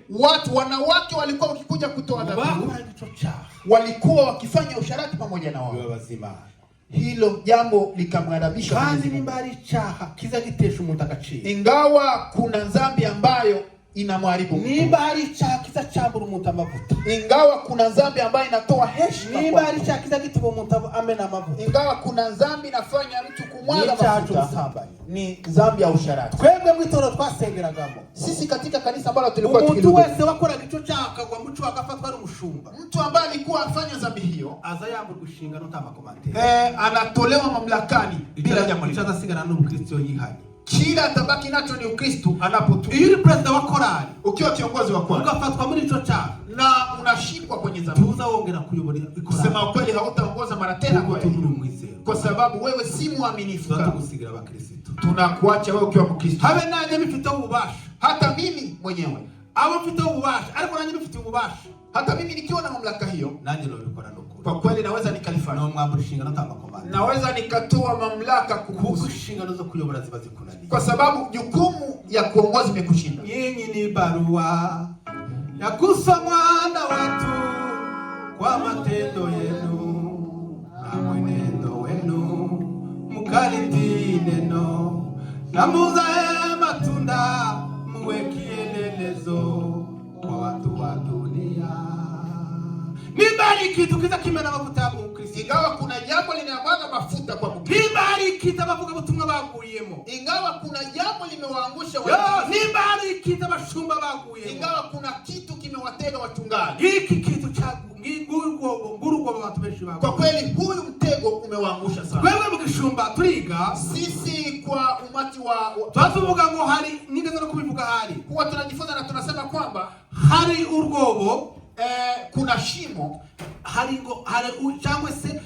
watu wanawake walikuwa wakikuja kutoa dhabihu, walikuwa wakifanya usharati pamoja na wao. Hilo jambo likamwadabisha ingawa kuna dhambi ambayo inamharibu mtu. Ingawa kuna dhambi ambayo inatoa heshima. Ingawa kuna dhambi inafanya mtu kumwaga mafuta. Ni dhambi ya usharati. Sisi katika kanisa ambalo tulikuwa tukihubiri, mtu ambaye alikuwa afanya dhambi hiyo anatolewa mamlakani bila jambo. Kila atabaki nacho ni Ukristo anapotubu. Yule president wa korali, ukiwa kiongozi wa korali, ukafatwa muri ico cha na unashikwa kwenye dhambi, tuzaongera kuyobora ikorali. Kusema kweli hautaongoza mara tena kwa sababu wewe si muaminifu. Tunakusigira abakristo. Tunakuacha wewe ukiwa Mkristo. Habe nanje mfite ububasha. Hata mimi mwenyewe. Abo mfite ububasha, ariko nanje mfite ububasha. Hata mimi nikiwa na mamlaka hiyo, nanje nobikora noko. Kwa kweli naweza nikalifanya. No mwambo shingano tamakomanda. Naweza nikatoa mamlaka kuhusu shingano zo kuyobora zibazi kunani. Kwa sababu jukumu ya kuongoza imekushinda. Yinyi ni barua ya kusomwa na watu kwa matendo yenu na mwenendo wenu, mkaliti neno na muzae matunda, muwe kielelezo kwa watu wa dunia. Nibariki tukiza kimena mafuta ya Mkristo. Ingawa kuna jambo linamwaga mafuta kwa Mkristo. Nibariki tabavuga butumwa baguyemo. Ingawa kuna jambo limewaangusha watu. Nibariki tabashumba baguyemo. Ingawa kuna kitu kimewatega wachungaji. Hiki kitu cha nguru kwa watu wengi bago. Kwa kweli huyu mtego umewaangusha sana. Wewe mkishumba turiga, sisi kwa umati wa tuvuga ngo hari ningeza no kubivuga hari. Huwa tunajifunza na tunasema kwamba hari urwobo, kuna shimo, hari cyangwa se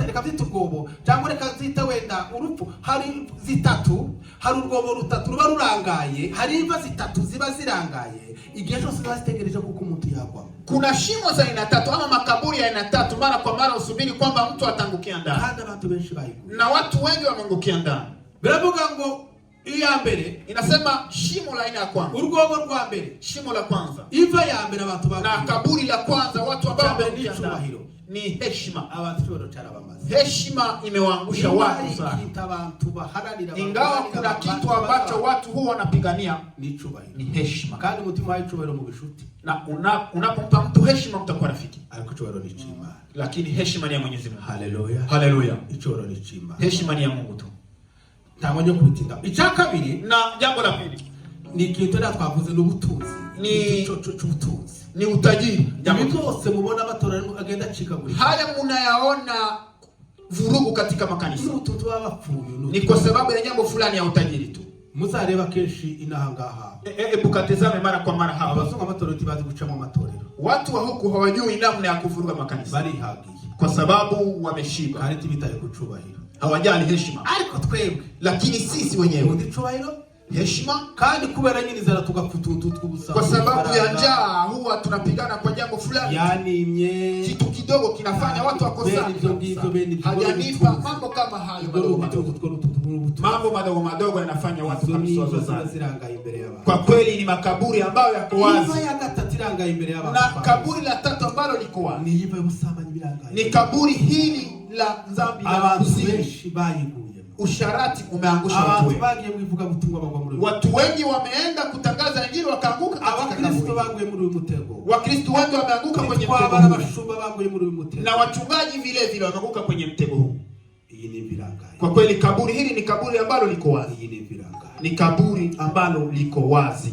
reka vyita urwobo cyangwa reka zita wenda urupfu. Hari zitatu, hari urwobo rutatu ruba rurangaye, hari imva zitatu ziba zirangaye, igihe cyose bazitegereje kuko umuntu yagwa. Kuna shimo za aina tatu ama makaburi ya aina tatu, mara kwa mara usubiri kwamba mtu atangukia ndani. Hata watu wengi baiguye, na watu wengi wameangukia ndani. Biravuga ngo iya mbere inasema shimo la aina ya kwanza, urwobo rwa mbere, shimo la kwanza, iva ya mbere abantu baguye, na kaburi la kwanza watu ambao wameangukia ndani ni heshima. Abantu cyarabamaze, heshima imewaangusha watu sana. Ingawa kuna kitu ambacho watu huwa wanapigania ni heshima, kandi mutima wa icubahiro mu bishuti, na unapompa mtu heshima mtakuwa rafiki. Ariko icubahiro ni chima, lakini heshima ni ya Mwenyezi Mungu. Haleluya, haleluya. Icubahiro ni chima, heshima ni ya Mungu tu. Tamonyo kubitinda icyakabiri, na jambo la pili ni kitu twavuze n'ubutunzi, ni cy'ubutunzi, ni utajiri. Jambo byose mubona batora agenda chikaguri, haya munayaona vurugu katika makanisa, ni kwa sababu ya jambo fulani ya utajiri tu. Muzareba kenshi inahangaha, bukatezame mara kwa mara hapa abazungu amatoroti bazi gucamo amatorero. Watu wa huku hawajui namna ya kuvuruga makanisa, bari hagiye kwa sababu wameshiba, kandi bitaye kucubahira, hawajali heshima. Ariko twebwe, lakini sisi wenyewe ndicubahiro heshima, kandi kubera nyini zara tugafututu twubusa, kwa sababu ya njaa huwa tunapigana kwa jambo fulani, yani kitu kidogo kinafanya watu wakosane. Hajanipa mambo kama hayo, mambo madogo madogo yanafanya watu kabisa wazozana. Kwa kweli ni makaburi ambayo yako wazi, na kaburi la tatu ambalo liko wazi ni kaburi hili la dhambi ya uzinzi. Usharati umeangusha watu wengi. Watu wengi wameenda kutangaza injili wakaanguka katika mtego. Wakristo wengi wameanguka kwenye mtego, na wachungaji vile vile wameanguka kwenye mtego huu. Kwa kweli kaburi hili ni kaburi ambalo liko wazi, ni kaburi ambalo liko wazi.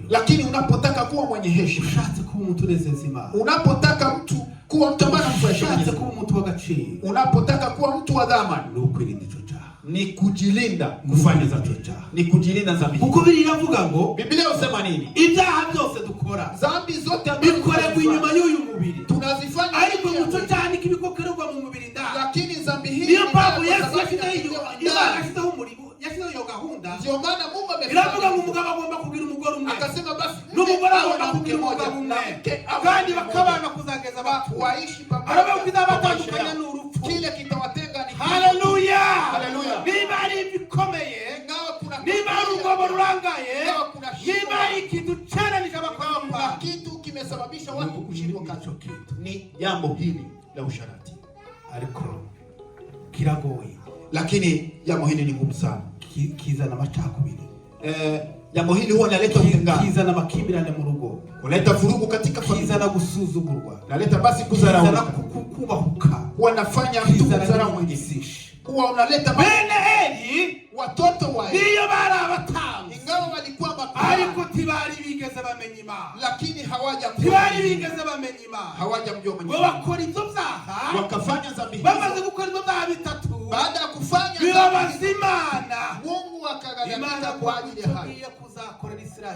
Lakini unapotaka kuwa mwenye heshima, unapotaka mtu kuwa mtu ambaye anafurahisha, unapotaka kuwa mtu wa dhamani, ni kujilinda kufanya dhambi, ni kujilinda dhambi. Ukubiri inavuga ngo, Biblia inasema nini? Ibyaha byose dukora, dhambi zote bikore kwinyuma y'uyu mubiri tunazifanya, ariko muco cyane kibikokerwa mu mubiri ndani. Lakini dhambi hii niyo papo Yesu yashyizeho Imana yashyizeho umurimo, yashyizeho gahunda. Ndio maana Mungu amesema umugabo agomba kugira umugore umwe, akasema basi n'umugore agomba kugira umugabo umwe, kandi bakabana kuzageza abantu waishi pamoja, arabakuza batandukanye n'urupfu, kile kitawatenga ni. Haleluya, haleluya. Niba ari bikomeye, niba ari urwobo rurangaye, niba ari ikintu kinasababisha watu kushindwa kazi ni jambo hili la usharati. Ariko kiragoye, lakini jambo hili ni ngumu sana. Kiza na macakubiri. Jambo hili huwa naleta utengano. Kiza na makimbirane mu rugo. Kuleta vurugu katika familia. Kiza na gusuzugurwa. Naleta basi kudharau. Kiza na kubahuka. Wanafanya mtu kudharau mwingine. Huwa unaleta bene Eli watoto wa Eli. Niyo bari abatambyi. Ingawa walikuwa mapema. Ariko tibari bigeze bamenya Imana. Lakini tibari bigeze bamenya Imana. Hawajamjua Mungu. Bakora ivyo vyaha. Wakafanya dhambi. Bamaze gukora ivyo vyaha bitatu. Baada ya kufanya dhambi Imana, Mungu akaghadhabika kwa ajili ya hayo.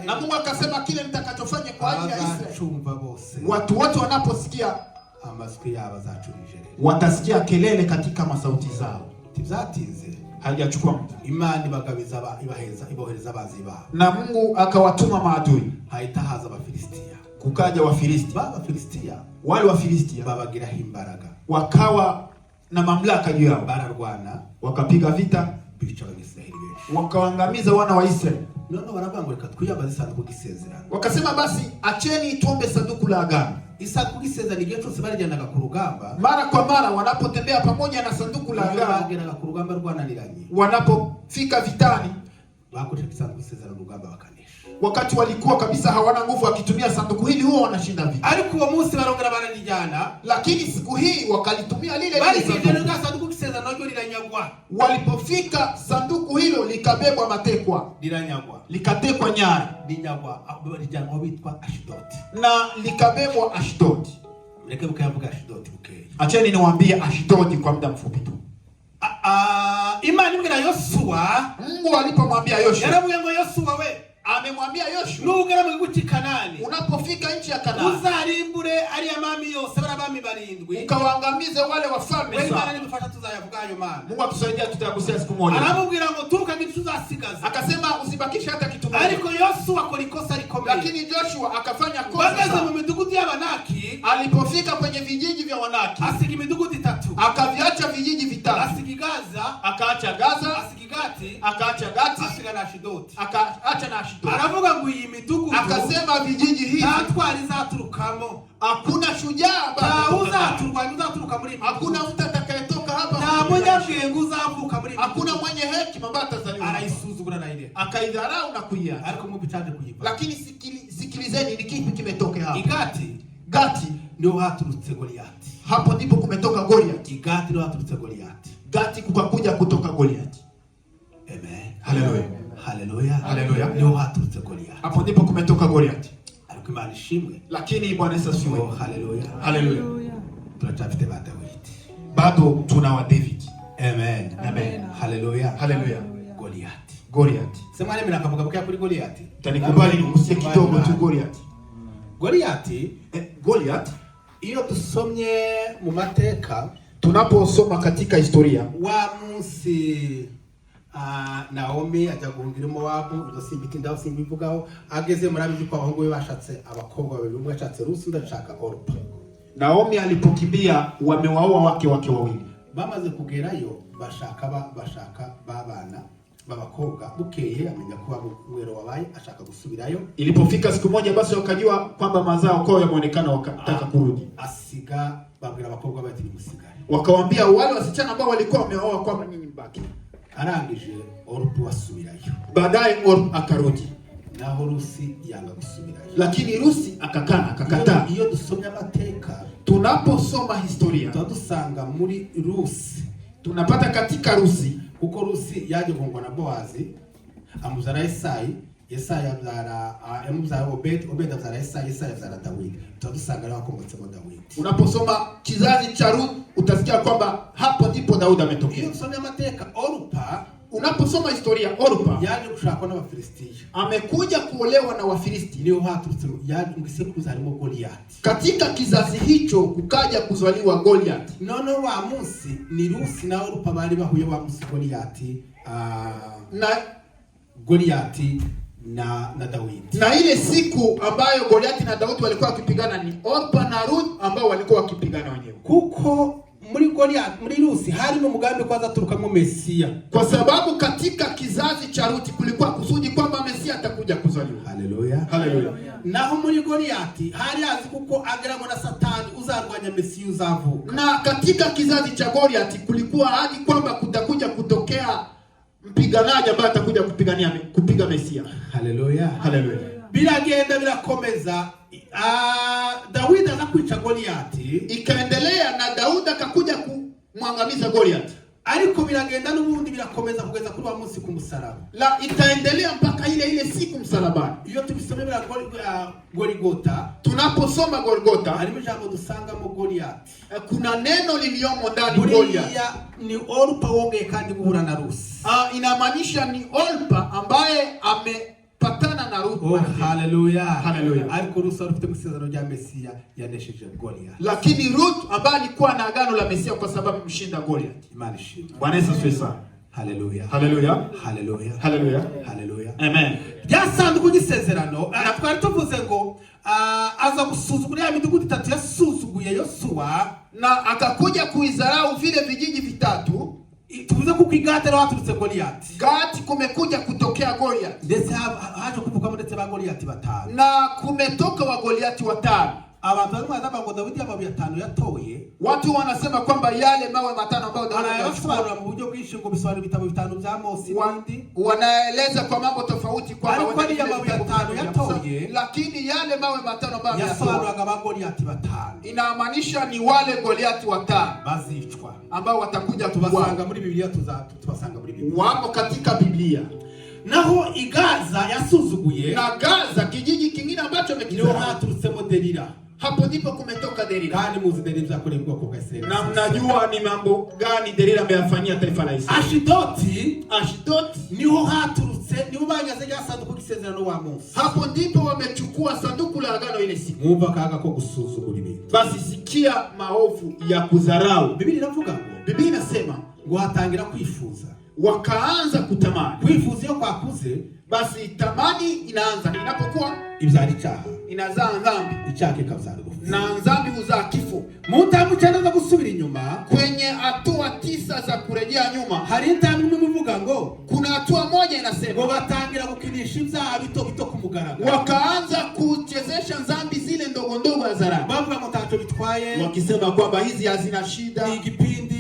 Na Mungu akasema kile nitakachofanya kwa ajili ya Israeli. Watu wote wanaposikia watasikia kelele katika masauti zao. Haijachukua muda. Imana ibohereza abazi babo. Na Mungu akawatuma maadui. Haitahaza Abafilistia. Kukaja Wafilisti. Wale Wafilisti babagira imbaraga. Wakawa na mamlaka juu yao. Bararwana, wakapiga vita, bica Abisirayeli benshi. Wakaangamiza wana wa Israeli. None barabangurika twiyambaza isanduku gisezerano. Wakasema basi acheni tuombe sanduku la agano. Isanduku gisezerano igihe cyose barijyanaga ku rugamba. Mara kwa mara wanapotembea pamoja na sanduku la agano. Bageraga ku rugamba rwananiranye. Wanapofika vitani, bakoresha isanduku gisezerano rugamba bakanesha. Wakati walikuwa kabisa hawana nguvu, wakitumia sanduku hili huwa wanashinda vita. Ariko uwo munsi barongera baranijyana, lakini siku hii wakalitumia lile sanduku gisezerano ryo liranyagwa. Walipofika sanduku hilo likabebwa matekwa. Liranyagwa. Likatekwa nyara. Linyagwa lijyanwa bitwa Ashdod. Na likabebwa Ashdod. Mleke bukavuga Ashdod bukeye. Acheni niwaambie Ashdod kwa muda mfupi tu. Imana imwira Yoshua, Mungu alipomwambia Yoshua, yaravuye ngo Yoshua we, amemwambia Yoshua, nugera mu gihugu cy'Kanani, unapofika nchi ya Kanaani, uzarimbure ari amami yose barabami barindwi, ukawaangamize wale wafalme sana. Wewe nani mfasha tuzayavugayo Mana. Mungu atusaidia, tutayagusia siku moja. Aramubwira ngo turuka kitu tuzasigaza. Akasema usibakishe hata kitu moja. Ariko Yoshua akora ikosa rikomeye. Lakini Joshua akafanya kosa. Bagaze mu midugudu y'Abanaki, alipofika kwenye vijiji vya Wanaki, asiga imidugudu itatu. Akaviacha vijiji vitatu. Asiga Gaza, akaacha Gaza, asiga Gati, akaacha Gati, asiga na Ashdod. Akaacha na Ashdod. Aravuga ngo iyi midugudu, akasema vijiji hivi tatwari zaturukamo. Hakuna shujaa uzaturuka muri. Hakuna mtu atakayetoka hapa. Na mmoja mwengu uzavuka muri. Hakuna mwenye hekima ambaye atazaliwa. Araisuzugura na ile. Akaidharau na kuia. Ariko mu bicaje kuyipa. Lakini sikilizeni ni kipi kimetokea hapa. Gati ndio haturutse Goliath. Hapo ndipo kumetoka Goliath. Gati ndio haturutse Goliath. Gati kukakuja kutoka Goliath. Amen. Hallelujah. Hallelujah. Hallelujah. Ndio haturutse Goliath. Hapo ndipo kumetoka Goliath. Ariko Imana ishimwe. Lakini Bwana Yesu asifiwe. Hallelujah. Hallelujah. Tunatafute ba David. Bado tuna wa David. Amen. Amen. Hallelujah. Hallelujah. Goliath. Sema nini mnakavuga buka kuri Goliath? Tanikubali nigusie kidogo tu Goliath. Goliath iyo dusomye mu mateka, tunaposoma katika historia, wa munsi Naomi ajya guhungira Mowabu, udasimba ndaho simbivugaho, ageze muri abiji kwa bahungu be bashatse abakobwa babiri, umwe ashatse Rusi ndashaka Orpa. Naomi alipokimbia wamewaoa wake wawili. Bamaze kugerayo bashaka babana babakobwa, bukeye amenya kuba mwero wabaye ashaka gusubirayo. Ilipofika siku moja basi wakajua kwamba mazao kwao yameonekana, wakataka kurudi. Asiga babwira abakobwa bati musigare. Wakawaambia wale wasichana ambao walikuwa wameoa kwamba nyinyi mbaki. Arangije Orpa wasubirayo. Baadaye Orpa akarudi. Naho Rusi yanga gusubirayo. Lakini Rusi akakataa. Iyo dusomya amateka, tunaposoma historia, tudusanga muri Rusi, tunapata katika Rusi, kuko Rusi yaje kongwa na Boazi, amuzara Yesaya abyara amuzara Obed abyara Yesaya abyara Dawidi. Tudusanga na wakomotse mo Dawidi. Unaposoma kizazi cha Ruth utasikia kwamba hapo ndipo Daudi ametokea. Iyo dusomya amateka, Orpa, unaposoma historia, Orpa yaje gushaka na Wafilistia, amekuja kuolewa na Wafilisti. Ndio haturutse yaje ngisekuza harimo Goliath. Katika kizazi hicho kukaja kuzaliwa Goliath. Nono wa munsi ni Rusi na Orpa bari bahuye wa munsi Goliath, na Daudi. Na ile siku ambayo Goliath na Daudi walikuwa wakipigana ni Orpa na Ruth ambao walikuwa wakipigana wenyewe. Kuko muri Goliath muri Rusi harimo umugambi ko azaturukamo Mesia, kwa sababu katika kizazi cha Ruti kulikuwa kusudi kwamba Mesia atakuja kuzaliwa. Haleluya, haleluya. Naho muri Goliath hari azi kuko ageramo na Satani uzarwanya Mesia uzavuka. Na katika kizazi cha Goliath kulikuwa hadi kwamba kutakuja kutokea mpiganaji ambaye atakuja kupiga Mesia. Haleluya, haleluya. Biragenda birakomeza, Daudi anakwica Goliath, ikaendelea na Daudi akakuja kumwangamiza Goliath. Ariko biragenda n'ubundi birakomeza kugeza kuri wa munsi ku musaraba. La itaendelea mpaka ile siku msalabani. Iyo tubisomera Golgotha, tunaposoma Golgotha harimo jambo dusanga mu Goliath. Kuna neno liliomo ndani Goliath. Ni Orpa wongeye kandi guhura na Rusi. Inamaanisha ni Orpa ambaye amepatana na Ruth. Oh, haleluya. Haleluya. Ariko Rusi alifite musezerano rya Mesia yanesheje Goliath. Lakini Ruth ambaye alikuwa na agano la Mesia kwa sababu mshinda Goliath. Imani shima. Bwana Yesu asifiwe. Haleluya. Haleluya. Haleluya. Haleluya. Haleluya. Amen. Byasanduku gisezerano twari tuvuze ngo aza gusuzugura ya midugudu 3 yasuzuguye Yosuwa na akakuja kuizarau vile vijiji vitatu. Tuvuze kuko igate rero haturutse Goliath. Gati kumekuja kutokea Goliath. Ndetse haje kuvuka ndetse ba Goliath 5. Na kumetoka wa Goliath 5. Abantu bazaba ngo Daudi amabuye 5 yatoye. Watu wanasema kwamba yale mawe 5 ambayo Daudi alichukua mu buryo bwinshi ngo bisobanura bitabo 5 bya Mose n'indi. Wanaeleza kwa mambo tofauti kwa mawe 5 yatoye, lakini yale mawe 5 ambayo yasobanuraga ba Goliath 5. Inamaanisha ni wale Goliath 5 bazichwa ambao watakuja tubasanga muri Biblia, tubasanga muri Biblia. Wako katika Biblia. Naho Igaza yasuzuguye, na Gaza kijiji kingine ambacho ndio haturutsemo Delila. Hapo ndipo kumetoka Delila. Kandi muzi Delila zakorerwa kwa Israeli. Na mnajua ni mambo gani Delila ameyafanyia taifa la Israeli. Ashdod niho haturutse, niho banyaze ya sanduku gisezerano wa Mose. Hapo ndipo wamechukua sanduku la agano ile siku. Mwumva kaga ko gusuzugura ibintu. Basi sikia maovu ya kudharau. Biblia inavuga ngo, Biblia inasema ngo hatangira kwifuza, wakaanza kutamani. Kwifuza yo kwakuze, basi tamani inaanza, inapokuwa ibyari cyaha inazaa dhambi, icyaha kikazaa urupfu, na dhambi huzaa kifo. Mutamu cyane za gusubira inyuma, kwenye hatua 9 za kurejea nyuma hari intambi n'umuvuga ngo, kuna hatua moja inasema ngo batangira gukinisha ibyaha bito bito ku mugaragaro, wakaanza kuchezesha dhambi zile ndogo ndogo hadharani, bavuga ngo tacho bitwaye, wakisema kwamba hizi hazina shida, ni kipindi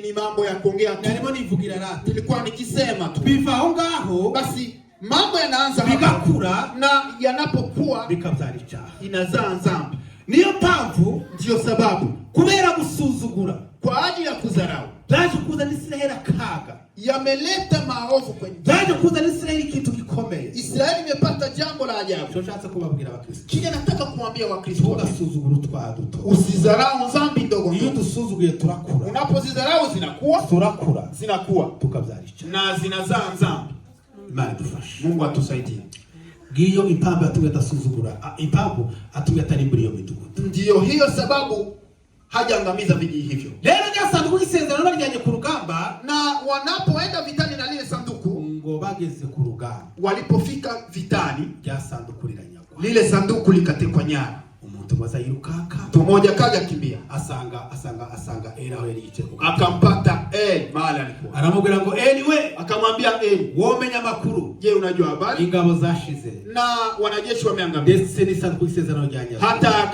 ni mambo ya kuongea tu. Narimo nivugira rata, nilikuwa nikisema tu biva aho ngaho, basi mambo yanaanza bigakura, na yanapokuwa bikabyara icyaha, inazaa dhambi. Niyo mpamvu, ndio sababu kubera gusuzugura, kwa ajili ya kudharau, byaje kuzana Israeli akaga, yameleta maovu kwenye, byaje kuzana Israeli kitu gikomeye. Israeli imepata jambo la ajabu. Cyo nshatse kubabwira Abakristo, kile nataka kuambia Wakristo, ugasuzugura utwaduto, usidharau dhambi ndogo. Iyo dusuzuguye turakura, unapozidharau zinakuwa tukabyaricha na zinazaa dhambi. Imana dufashe, Mungu atusaidie. Giyo impamvu atumye dasuzugura, impamvu atumye atarimbura iyo midugudu. Ndio hiyo sababu hajaangamiza vijiji hivyo. Lero rya sanduku isezerano ryanye ku rugamba, na wanapoenda vitani na lile sanduku, ngo bageze ku rugamba, walipofika vitani, rya sanduku liranyagwa, lile sanduku likatekwa nyara. Umuntu mwaza yirukaka, mmoja kaja kimbia, asanga Eli aho yari yicaye, akampata Eli mahali alikuwa, aramubwira ngo Eli we, akamwambia Eli, womenya makuru, je, unajua habari ingabo zashize na wanajeshi wameangamia? Ndetse ni sanduku isezerano ryanye, hata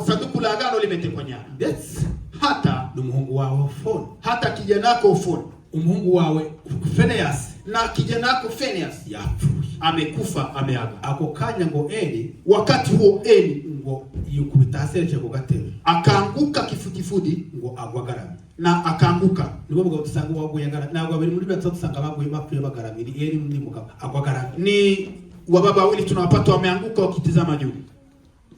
sanduku la agano limetekwa nyara. Ndetse hata n'umuhungu wawe Ofoni, hata kijanako Ofoni, umuhungu wawe Phinehas, na kijanako Phinehas yapfuye, amekufa, ameaga. Ako kanya ngo Eli, wakati huo Eli ngo yukubita asereje ku gatebe, akaanguka kifudifudi, ngo agwagaramye, na akaanguka. Nibo mugabo dusanga waguye ngara, nabwo bari muri batatu dusanga baguye bapfuye bagaramye. Eli ni mugabo agwagaramye, ni wababa wawili tunawapata wameanguka wakitizama juu.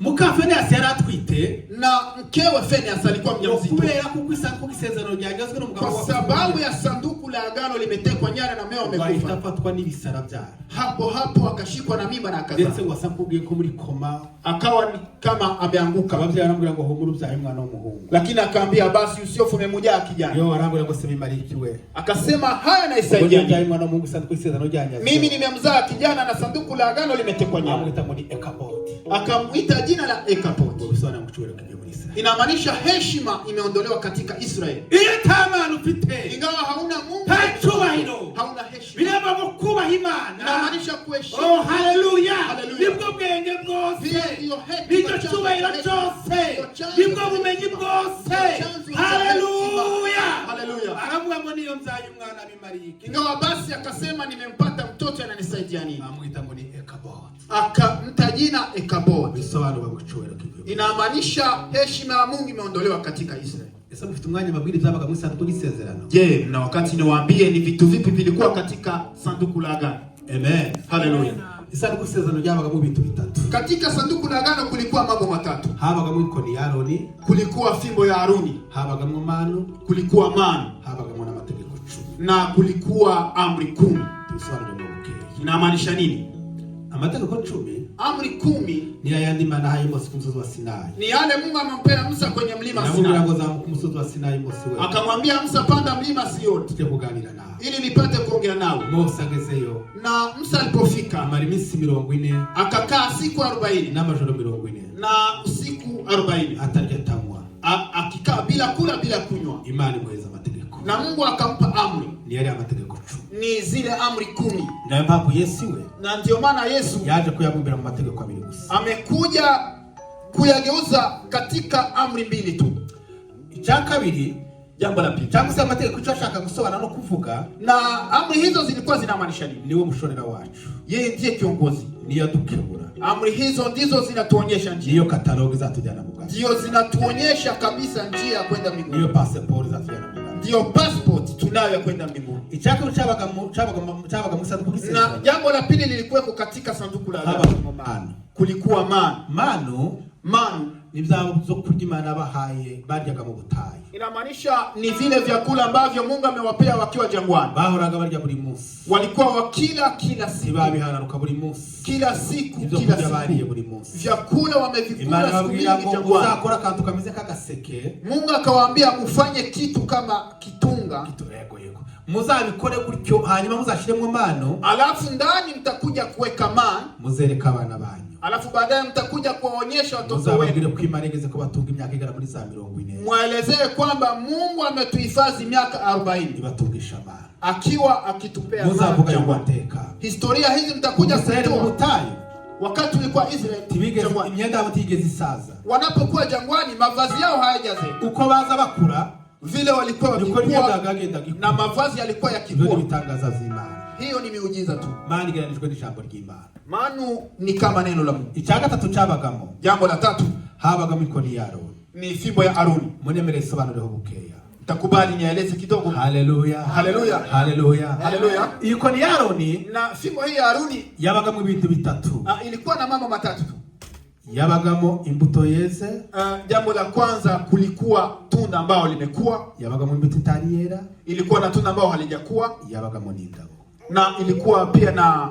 Muka Phinehas yaratwite, na mkewe Phinehas alikuwa mjamzito, kubera kuko isanduku isezerano ryagezwe n'umugabo, kwa sababu ya sanduku la agano limetekwa nyara na meo amekufa. Afatwa n'ibisara byaro, hapo akashikwa na mimba na akazaa. Ndetse wasakubwiye ko muri koma, akawa ni kama ameanguka. Abavyeyi arambwira ngo humura ubyaye mwana w'umuhungu, lakini akaambia basi usiofu umemujaa kijana. Yo arambwira ngo sema imarikiwe, akasema haya na isaidia, ngo mwana w'umuhungu sanduku isezerano ryanye, mimi nimemzaa kijana na sanduku la agano limetekwa nyara. Amwita ngo ni Ekabod, Akamuita jina la Ekabodi. Bisobanura ngo icyubahiro kigiye muri Israeli. Inamaanisha heshima imeondolewa katika Israeli. Iyo tamana ufite, ingawa hauna Mungu, cyubahiro, hauna heshima. Biraba ngo kubaha Imana. Inamaanisha kuheshimu. Oh haleluya. Haleluya. Nibwo bwenge bwose. Nibwo cyubahiro cyose. Nibwo bumenyi bwose. Haleluya. Haleluya. Aravuga ngo niyo mzaye umwana bimariki. Ingawa basi akasema nimempata mtoto ananisaidia nini? Amwita ngo ni Ekabodi. Akamta jina Ekabodi. Bisobanura ngo icyubahiro kigiye. Inamaanisha heshima ya Mungu imeondolewa katika Israeli. Ese mufite umwanya mabwiri byabaga mu sanduku y'isezerano? Je, na wakati niwaambie ni vitu vipi vilikuwa katika sanduku la agano? Amen. Haleluya. Isanduku y'isezerano ryabaga mu bintu bitatu. Katika sanduku la agano kulikuwa mambo matatu. Habaga mu ikoni ya Aroni, kulikuwa fimbo ya Aroni, habaga mu manu, kulikuwa manu, habaga mu n'amategeko 10. Na kulikuwa amri 10. Bisobanura ngo bukeye. Inamaanisha nini? Amategeko 10, amri 10 ni yandi Imana haye Mose ku musozi wa Sinai. Ni yale Mungu amempea Musa kwenye mlima Sinai. Namubwira ngo zamuka ku musozi wa Sinai Mose wewe. Akamwambia Musa panda mlima Sinai. Tuje kuganira nawe. Ili nipate kuongea nawe. Mose agezeyo. Na Musa alipofika, amara iminsi 40. Akakaa siku 40. N'amajoro 40. Na usiku 40. Atarya tanywa. Akikaa bila kula bila kunywa. Imana imuheza amategeko. Na Mungu akampa amri. Ni yale amategeko 10. Ni zile amri 10. Na mpamvu Yesu we. Na ndio maana Yesu yaje kuyabumbira mu mategeko 2 gusa. Amekuja kuyageuza katika amri 2 tu. Icya kabiri, jambo la pili. Cyangwa se amategeko icyo ashaka gusobanura no kuvuga. Na amri hizo zilikuwa zinamaanisha nini? Niwe mushorera wacu. Yeye ndiye kiongozi. Niyo dukebura. Amri hizo ndizo zinatuonyesha njia. Niyo katalogi zatujyana mu Bwana. Ndio zinatuonyesha kabisa njia ya kwenda mbinguni. Niyo passport zatujyana mu Bwana. Ndio passport tunayo ya kwenda mbinguni. Icyaka cyabaga mu sanduku y'isezerano. Na jambo la pili lilikuwa katika sanduku la agano. Kulikuwa manu ni byabo zo kurya Imana bahaye baryaga mu butayu. Inamaanisha ni vile vyakula ambavyo Mungu amewapea wakiwa jangwani. Bahoraga barya buri munsi. Walikuwa wakila kila siku. Babihararuka buri munsi. Kila siku bariye buri munsi. Vyakula wamevikula siku nyingi jangwani. Uzakora kantu kameze kagaseke. Mungu akawaambia ufanye kitu kama kitunga. Yego. Muzabikore gutyo hanyuma muzashiremo mano. Alafu ndani mtakuja kuweka man. Muzereka abana banyu. Alafu baadaye mtakuja kuwaonyesha watoto wenu. Muzababwire ko Imana igeze ko batunga imyaka igera muri 40. Muelezee kwamba Mungu ametuhifadhi miaka 40. Ibatungisha amana. Akiwa akitupea muzavuga y'amateka. Historia hizi mtakuja kutoa butayu. Wakati ulikuwa Israeli, imyenda yabo tigeze isaza. Wanapokuwa jangwani mavazi yao hayajazeeka. Uko baza bakura vile walikuwa wakikua na mavazi yalikuwa yakikua. Bitangaza z'Imana. Hiyo ni miujiza tu. Maana igeranijwe n'ijambo ry'Imana. Manu ni kama neno la Mungu. Icya gatatu cyabagamo. Jambo la tatu, habagamo ikoni ya Aroni. Ni fimbo ya Aroni. Munemere sobanureho bukeya. Takubali nieleze kidogo. Haleluya. Haleluya. Haleluya. Haleluya. Ikoni ya Aroni na fimbo hii ya Aroni yabagamo ibintu bitatu. Ilikuwa na mambo matatu tu. Yabagamo imbuto yeze. Jambo la kwanza kulikuwa tunda ambao limekuwa. Yabagamo imbuto itariera. Ilikuwa na tunda ambao halijakuwa. Yabagamo n'indabo. Na ilikuwa pia na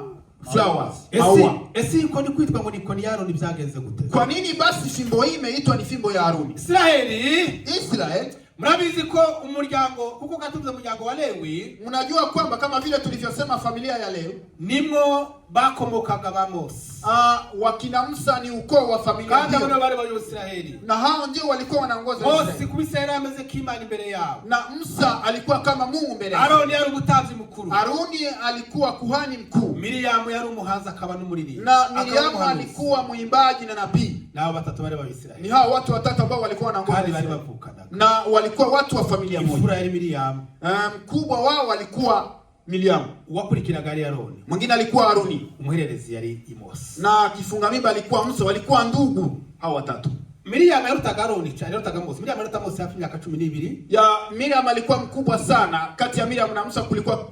flowers. Maua. Esi ikoni kwitwa ngo ikoni ya Aroni byagenze gute? Kwa nini basi fimbo hii imeitwa ni fimbo ya Aroni? Israeli murabizi ko umuryango kuko katuvuze umuryango wa Lewi, unajua kwamba kama vile tulivyosema familia ya Lewi nimwo bakomokaga ba Mose. Wakina Musa ni ukoo wa familia hiyo. Kandi bari wa Israeli. Na hao ndio walikuwa wanaongoza Israeli. Mose kubisera ameze k'Imana imbere yao. Na Musa alikuwa kama Mungu mbele yao. Aroni yari umutambyi mukuru. Aroni alikuwa kuhani mkuu. Miriam yari umuhanza akaba n'umuririmbyi. Na Miriam alikuwa muimbaji na nabii. Nao batatu bari wa Israeli. Ni hao watu watatu ambao walikuwa wanaongoza. Kandi bari bavukana. Na walikuwa watu wa familia moja. Ifura yari Miriam. Mkubwa wao walikuwa Miriam. Wakurikiraga ari Aroni. Mwingine alikuwa Aroni. Umuhererezi yari Mose. Na kifunga mimba alikuwa Musa, walikuwa ndugu hao watatu. Miriam yarutaga Aroni cyane, yarutaga Mose. Miriam yaruta Mose hafi imyaka 12. Ya Miriam alikuwa mkubwa sana. Kati ya Miriam na Musa kulikuwa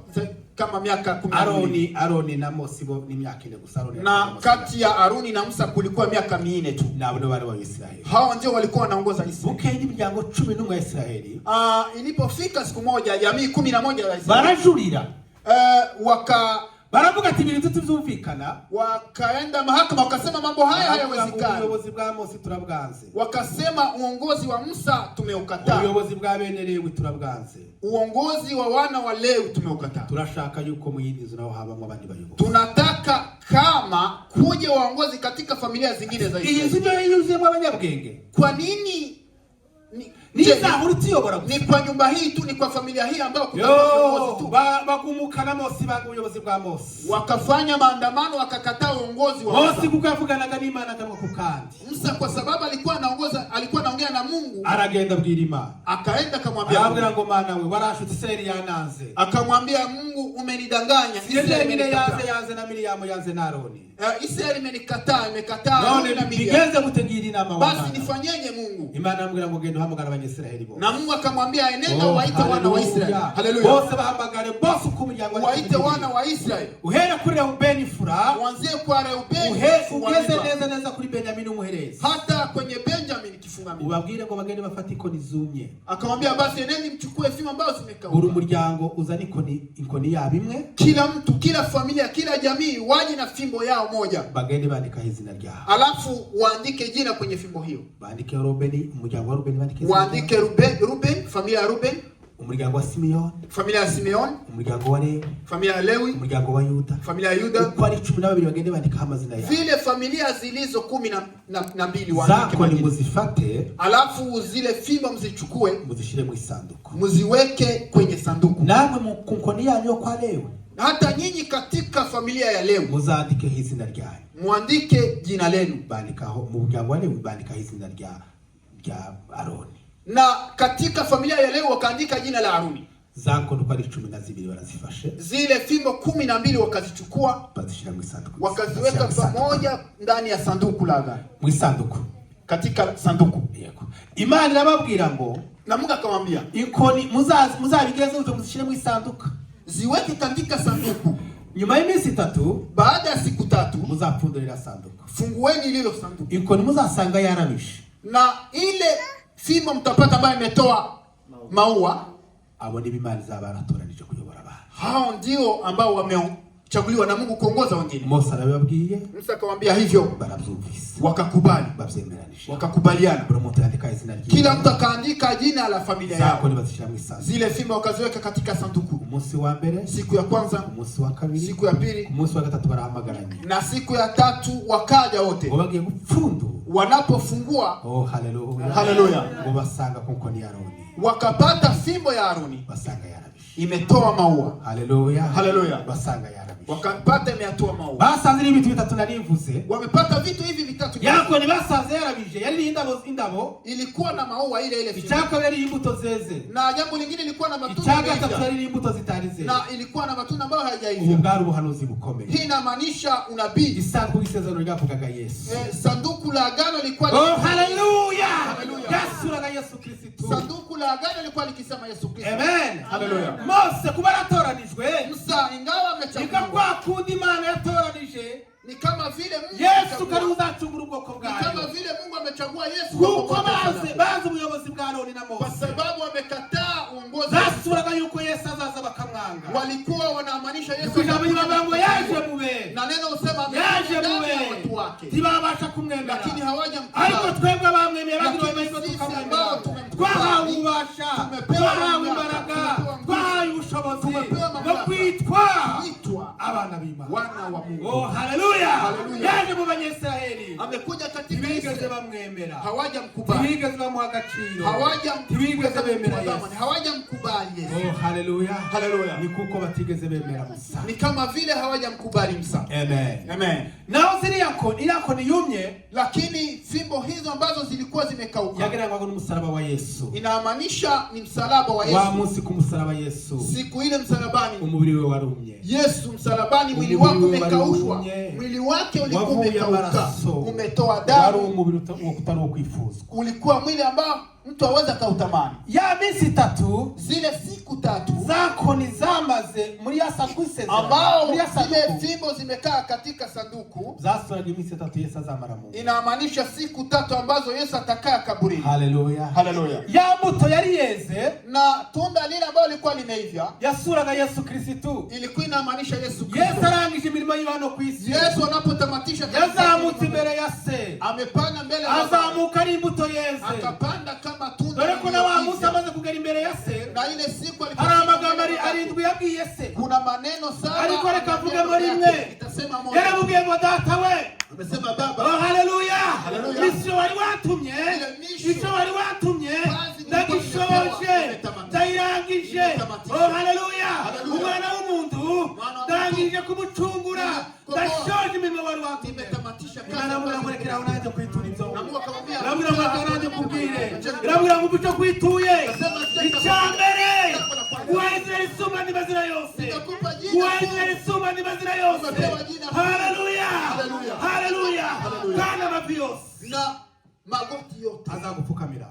kama miaka 12. Aroni na Mose bo ni miaka 4 gusa. Aroni na kati ya Aroni na Musa kulikuwa miaka 4 tu. Na wale wa Israeli. Hao ndio walikuwa wanaongoza Israeli. Bukeye imiryango 11 ya Israeli. Ilipofika siku moja jamii 11 ya Israeli barajurira baravuga ati ibintu tutumvikana, wakaenda mahakama wakasema mambo haya hayawezekani. Ubuyobozi bwa Mose turabwanze. Wakasema uongozi wa Musa tumeukataa. Ubuyobozi bwa bene Lewi turabwanze. Uongozi wa wana wa Lewi tumeukataa. Turashaka yuko mu yindi nzu naho habamo abandi bayobozi. Tunataka kama kuje waongozi katika familia zingine za Israeli. Iyi nzu ndio yuzuyemo abanyabwenge. Kwa nini ni kwa nyumba hii tu, ni kwa familia hii ambao kuna uongozi tu? Bagumukana Mose ubuyobozi bwa Mose. Wakafanya maandamano wakakataa uongozi wa Mose kukavuganaga n'Imana kanwa kukandi. Musa kwa sababu alikuwa anaongea na Mungu. Aragenda abwira Imana. Akaenda akamwambia arabwira ngo Mana we warashutse Israeli yananze. Akamwambia Mungu umenidanganya. Israeli yanze na Miriam yanze na Aroni. Israeli imenikataa na Miriam. Bigenze gutegira inama wa Basi nifanyenye Mungu? Imana amubwira ngo genda uhamagara Abanyisraeli bo. Na Mungu akamwambia enenda waite wana wa Israeli. Haleluya. Bose bahamagare bose ku muryango waite wana wa Israeli. Uhera kuri Reubeni fura. Uanzie kwa Reubeni. Ugeze neza kuri Benjamin umuherezi. Hata kwenye Benjamin kifungamini. Ubabwire ngo bagende bafate ikoni zumye. Akamwambia basi eneni mchukue fimbo ambazo zimekauka. Buri muryango uzani ikoni yabo imwe. Kila mtu, kila familia, kila jamii waje na fimbo yao moja. Bagende bandika izina ryao. Alafu waandike jina kwenye fimbo hiyo. Bandike Rubeni, umuryango wa Rubeni bandike. Waandike Ruben, familia ya Ruben. Umuryango wa Simeon, familia ya Simeon. Umuryango wa Lewi, familia ya Lewi. Umuryango wa Yuda, familia ya Yuda. Uko ari 12 bagende bandika amazina yao. Vile familia zilizo 12 waandike. Zako ni muzifate. Alafu zile fimbo mzichukue, muzishire mu isanduku. Muziweke kwenye sanduku. Namwe mukunkoni yanyu kwa Lewi. Hata nyinyi katika familia ya Lewi muzandike izina ryayo. Muandike jina lenu. Bandikaho mu muryango wa Lewi bandika izina rya Aroni. Na katika familia ya Lewi wakaandika jina la Aroni. Zako ndo kwali 12 wanazifashe. Zile fimbo 12 wakazichukua, bazishira mu sanduku. Wakaziweka pamoja ndani ya sanduku la agano. Mu sanduku. Katika sanduku. Yego. Imana irababwira ngo, na Mungu akamwambia, ikoni muzabigeze uto muzishire mu sanduku. Ziweke katika sanduku. Nyuma y'imisi 3, baada ya siku 3, muzapfundurira sanduku. Fungueni lilo sanduku. Ikoni muzasanga yarabishe. Na ile fimbo mtapata ambayo imetoa maua. Abo ni bimana zabaratoranije kuyobora abantu. Hao ndio ambao wamechaguliwa na Mungu kuongoza wengine. Mose arababwiye. Musa akamwambia hivyo. Barabyumvise. Wakakubali. Babyemeranije. Wakakubaliana. Kila mtu akaandika jina la familia yao. Zako ni bazishira mu sanduku. Zile fimbo wakaziweka katika sanduku. Umunsi wa mbere, siku ya kwanza, umunsi wa kabiri, siku ya pili, umunsi wa gatatu barahamagaranye. Na siku ya 3 wakaja wote. Wabagiye gupfundu. Wanapofungua, oh haleluya. Haleluya. Basanga kuko ni Aroni. Wakapata fimbo ya Aroni. Basanga yarabishe. Imetoa maua. Haleluya. Haleluya. Basanga yarabishe. Wakapata imetoa maua. Basanze ibintu bitatu narivuze. Wamepata vitu hivi vitatu. Yako ni basanze yarabishe. Yari indabo ilikuwa na maua ile fimbo. Ichaka yari imbuto zeze. Na jambo lingine ilikuwa na matunda. Ichaka tatu yari imbuto zitarize. Na ilikuwa na matunda ambayo haijaiva. Ubwari ubuhanuzi bukomeye. Hii inamaanisha unabii. Isanduku isezerano ryavugaga Yesu. Sanduku la agano lilikuwa oh haleluya. Yesu na Yesu Kristo. Sanduku la agano lilikuwa likisema Yesu Kristo. Amen. Haleluya. Mose kubaratoranijwe. Musa ingawa amechaguliwa. Ikakwa kundi Imana yatoranije. Ni kama vile Mungu Yesu karuza chungura ubwoko bwayo. Ni kama vile Mungu amechagua Yesu kuko bazi ubuyobozi bwa Aroni na Mose. Kwa sababu wamekataa uongozi. Zasuraga yuko Yesu azaza bakamwanga. Walikuwa wanaamanisha Yesu kujambo yaje mube. Na neno usema yaje mube. Watu wake. Tibabasha kumwemera. Lakini hawajamkubali. Ariko twebwe bamwemera bagira bayiko tukamwemera. Twahawe ububasha. Twahawe imbaraga. Twahawe ubushobozi no kwitwa abana b'Imana. Wana wa Mungu. Oh haleluya. Yaje mu Banyisraeli. Amekuja katika Israeli bamwemera. Hawajamkubali. Tibigeze bamuha agaciro. Hawajamkubali bemera Yesu. Hawajamkubali Yesu. Oh haleluya. Haleluya. Ni kuko batigeze bemera Musa. Ni kama vile hawajamkubali Musa. Amen. Amen. Nao zili yako ni yumye, lakini fimbo hizo ambazo zilikuwa zimekauka. Yagerangwa ni msalaba wa Yesu. Inamaanisha ni msalaba wa Yesu. Wa munsi ku msalaba Yesu. Siku ile msalabani umubiri we warumye. Yesu msalabani mwili wake umekaushwa. Mwili wake ulikuwa umekauka. Umetoa damu. Wari umubiri utari wo kwifuzwa. Ulikuwa mwili ambao mtu aweza kautamani. Ya minsi 3 zile siku 3 zakoni zamaze muri ya sakwise ambao zile fimbo zimekaa katika sanduku zasoraga minsi 3 Yesu azamara mu. Inamaanisha siku 3 ambazo Yesu atakaa kaburini. Haleluya. Haleluya. Ya mbuto yari yeze na tunda lile ambalo lilikuwa limeivya yasuraga Yesu Kristo. Ilikuwa inamaanisha Yesu Kristo. Yesu arangije imirimo y'Imana ku isi. Yesu anapotamatisha yazamutse imbere ya se. Amepanda mbele ya azamuka ari imbuto yeze. Akapanda kama tunda. Dore ko na wa Musa amaze kugera imbere ya se. Na ile siku amagambo arindwi yabwiye se. Kuna maneno sana. Ariko reka avuge muri rimwe. Itasema moja. Yaramubwiye ngo data we. Amesema baba. Oh haleluya. Misho wari watumye. Misho wari watumye. Ndagishoje. Ndayirangije. Oh haleluya. Umwana w'umuntu ndangije kumucungura. Ndashoje imirimo wari watumye. Imana murekera unaje kwitura ibyo. Namura mwagaranje kubwire. Namura mu byo kwituye. Icyambere. Uwaizraeli suma ni mazina yose. Uwaizraeli suma ni mazina yose. Haleluya. Haleluya. Kana mabios. Na magoti yote azagupfukamira.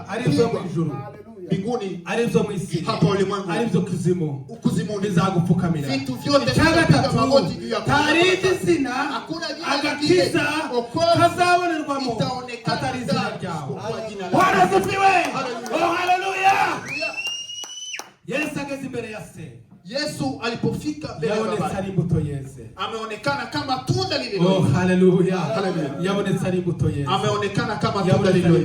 Arivyo mu ijuru. Mbinguni, arivyo mu isi. Hapa ulimwengu. Arivyo kuzimu. Ukuzimu bizagupfukamira. Vitu vyote vitapiga magoti juu ya tariti sina. Hakuna jina agakiza kazabonerwamo atari izina ryawe. Bwana asifiwe. Oh haleluya. Yesu ageze imbere ya se. Yesu alipofika mbele ya Baba ameonekana kama tunda lililo. Oh haleluya. Yabonetse ari imbuto Yesu. Ameonekana kama tunda lililo.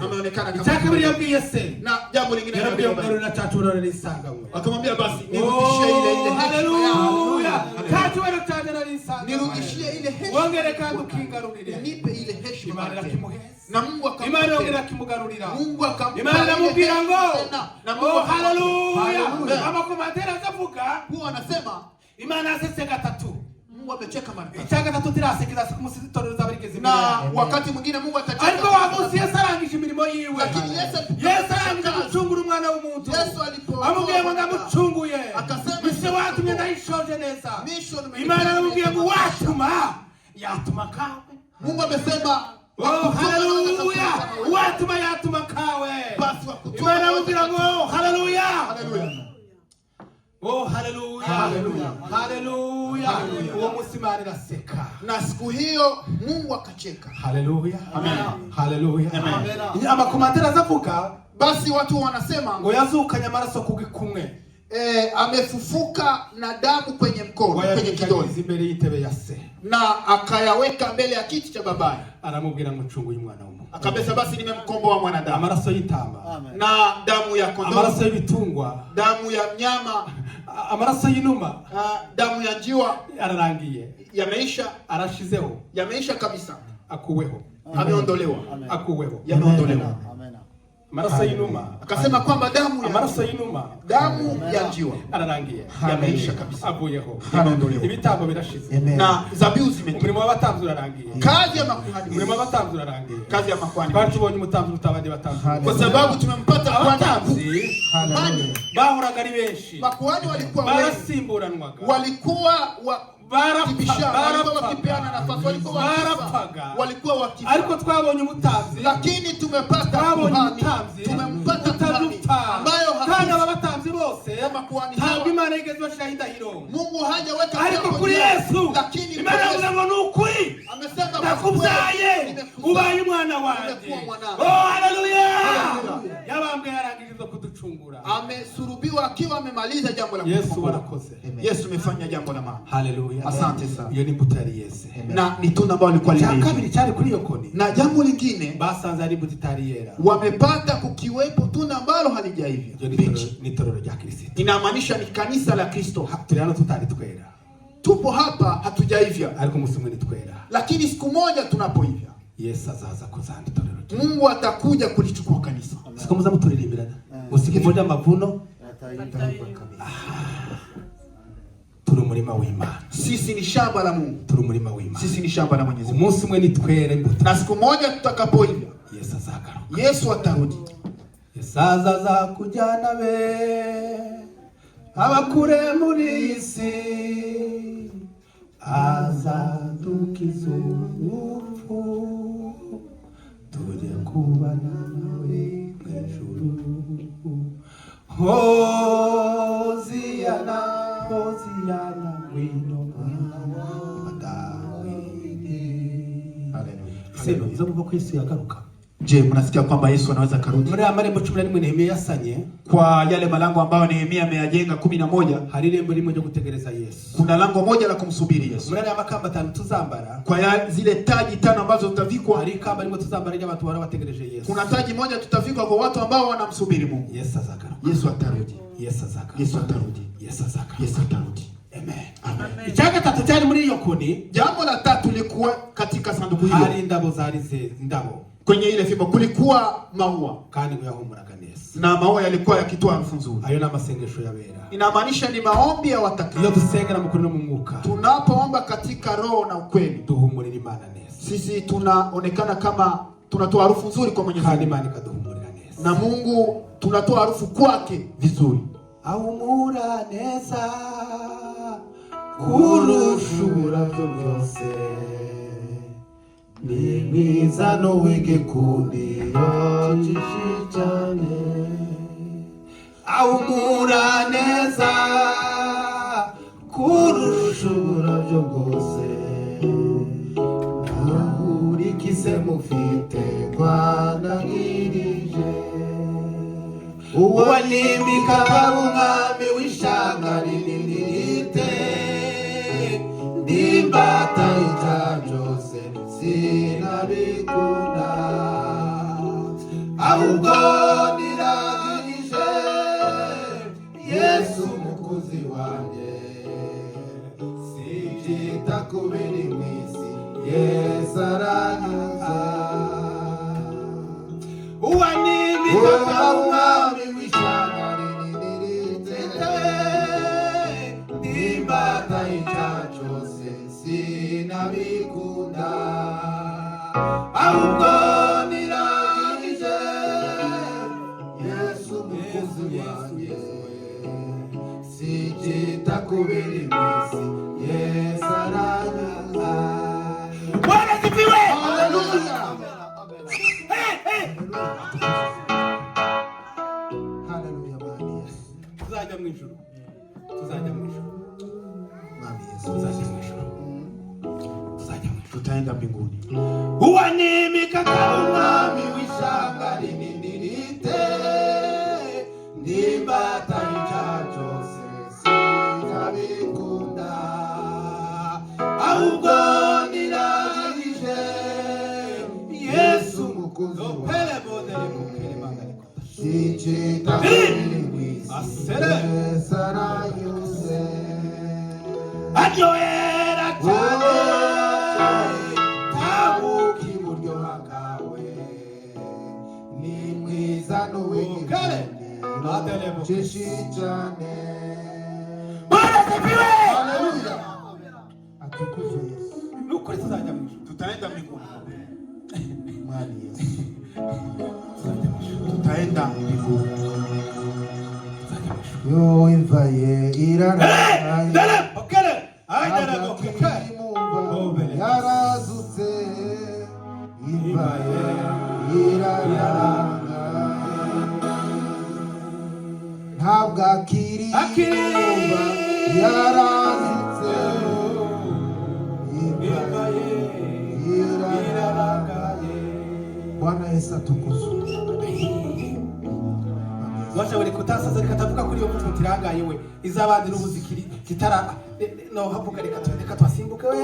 Ameonekana kama. Icyakabiri yabwiye se. Na jambo lingine yabwiye ngo na tatu risanganywe. Akamwambia basi nirudishie ile heshima. Haleluya. Tatu wero tatu risanganywe. Nirudishie ile heshima. Wongere kandi ukingarurire. Nipe ile heshima. Na Mungu akamwambia. Imana yongera kimugarurira. Mungu akamwambia. Imana namubwira ngo. Oh haleluya. Amakomatera azavuga. Huwa anasema Imana asese gatatu. Mungu amecheka mara tatu. Icyanga gatatu tiraseka kumusitorero zabarigeze. Na wakati mwingine Mungu atacheka. Ariko wavuze Yesu arangije imirimo yiwe. Lakini Yesu arangije gucungura umwana w'umuntu. Yesu alipo. Amubwiye ngo ndamucunguye. Akasema ise watumye ndayishoje neza. Imana amubwiye ngo watuma yatuma kawe. Mungu amesema oh haleluya. Watuma yatuma kawe. Basi wakutuma. Imana amubwira ngo haleluya. Haleluya. Oh haleluya. Haleluya. Haleluya. Uwo musimani naseka. Na siku hiyo Mungu akacheka. Haleluya. Amen. Haleluya. Amen. Amakomatera azavuga basi watu wanasema ngo yazukanye amaraso kugikumwe. Amefufuka na damu kwenye mkono, kwenye kidole imbere y'itebe ya se. Na akayaweka mbele ya kiti cha babaye. Aramubwira ngo ncunguye umwana w'umuntu. Akabesa basi nimemkomboa mwanadamu. Amaraso y'itamba. Na damu ya kondoo. Amaraso y'ibitungwa. Damu ya mnyama. Amaraso y'inuma. Damu ya njiwa. Ararangiye. Yameisha. Arashizeho. Yameisha kabisa. Akuweho. Ameondolewa. Akuweho. Yameondolewa. Amaraso y'inuma. Akasema kwamba damu ya amaraso y'inuma. Damu ya njiwa. Ararangiye. Yameisha kabisa. Avuyeho. Yameondolewa. Ibitambo birashize. Na zabihu zimetimia. Umurimo w'abatamzi urarangiye. Kazi ya makuhani. Umurimo w'abatamzi urarangiye. Kazi ya makuhani. Kwa tubonye umutamzi utabandi batamzi. Kwa sababu tumempata abatamzi. Bahuraga ari benshi. Makuhani walikuwa barasimburanwaga. Walikuwa walikuwa ariko twabonye umutamzi. Lakini tumepata umutamzi. Tumempata ambayo kandi abatamzi bose ntabwo Imana igeze bashira indahiro. Mungu hajaweka ariko kuri Yesu Imana avuga ngo nukuri nakubyaye ubaye umwana wanjye. Oh haleluya. Yabambwe yarangije zo kuducungura. Amesurubiwa akiwa amemaliza jambo la Yesu warakoze. Yesu amefanya jambo la maana. Haleluya. Asante sana. Iyo ni butari Yesu. Na ni tunda ambalo lilikuwa limeiva. Kabiri cyari kuri iyo koni. Na jambo lingine basanze ari butari yera. Wamepata kukiwepo tunda ambalo halijaiva. Ni torero rya Kristo. Inamaanisha ni kanisa la Kristo. Tulana tutari twera. Tupo hapa hatujaivya. Ariko musimwe ni twera. Lakini siku moja tunapoivya Yesu azaza kuzandi torero. Mungu atakuja kulichukua kanisa. Siku moja mturirimbira. Usiku moja mavuno turi umurima w'Imana. Sisi ni shamba la Mungu. Turi umurima w'Imana. Sisi ni shamba la Mwenyezi Mungu. Umunsi umwe ni twere imbuto. Na siku moja tutakapoivya Yesu azagaruka. Yesu atarudi. Yesu azaza kujyana be abakure muri isi. Azadukiza urupfu tujye kubana nawe. Hosiana, Hosiana, wino mwana wa Dawidi. Sema izo mvuga ko Yesu yagaruka. Je, mnasikia kwamba Yesu anaweza karudi? Muri amarembo 11 Nehemia yasanye, kwa yale malango ambayo Nehemia ameyajenga 11, hari irembo rimwe ryo gutegereza Yesu. Kuna lango moja la kumsubiri Yesu. Muri amakamba 5 tuzambara, kwa zile taji 5 ambazo tutavikwa, hari kamba rimwe tuzambara ry'abantu bara bategereje Yesu. Kuna taji moja tutavikwa kwa watu ambao wanamsubiri Mungu. Yesu azagaruka. Yesu atarudi. Yesu azagaruka. Yesu atarudi. Yesu azagaruka. Yesu atarudi. Amen. Amen. Ichaga tatu cyari muri iyo kuni. Jambo la tatu lilikuwa katika sanduku hilo. Hari indabo zarize ndabo. Kwenye ile fimbo kulikuwa maua, kandi kuyahumuraga neza. Na maua yalikuwa yakitoa harufu nzuri. Ayo na masengesho yabera. Inamaanisha ni maombi ya watakatifu. Iyo dusengera mu kuri no mu mwuka, tunapoomba katika roho na ukweli, duhumurira Imana neza. Sisi tunaonekana kama tunatoa harufu nzuri kwa Mwenyezi Mungu. Imana ikaduhumurira neza. Na Mungu tunatoa harufu kwake vizuri. Ahumura neza kurushura byose, ni mwiza n'uw'igikundi yocishicyane. Ahumura neza kurushura byose, ahurikise mufite kwanagirije. Uwanimika umwami w'ishanga rinirite, ndimbata ija byose sinabikunda, ahubwo niragije Yesu mukuzi wanjye, sijita kubiri mwisi Yesu aranyuza. Uwanimika umwami w'ishanga rinirite, ndimbata ija byose sinabikunda, ahubwo niragije Yesu mukuzi wanjye, sijita kubiri mwisi Yesu aranyuza. Bwana sifiwe. Haleluya. Haleluya Bwana Yesu. Tuzajya mu ijuru. Tuzajya mu ijuru. Bwana Yesu, tuzajya mu ijuru. Tuzajya mu ijuru. Tutaenda mbinguni. Uwanimika umwami w'ishanga rinirite, ndimbata ija byose sinabikunda, ahubwo niragije Yesu mukuzi wanjye, sijita kubiri mwisi Yesu aranyuze. Aryohera cyane tabuka iburyoha bwawe, ni mwiza n'uw'igikundi yocishicyane. Bwana sifiwe. Haleluya. Atukuzwe Yesu. Nukuri tuzajya mu ijuru. Tutaenda mbinguni. Mwami Yesu. Tutaenda mbinguni. Yo imva ye iraranga. Dale, okere. Aidara gokeke. Yarazutse. Imva ye iraranga. Ntabwo akiri imva yarazutse. Imva ye iraranga. Bwana Yesu atukuzwe. Washa wali kutasaza katavuka kuri yo mtu tirangaye we izabandi n'ubuzikiri kitara no havuga reka twasimbuke we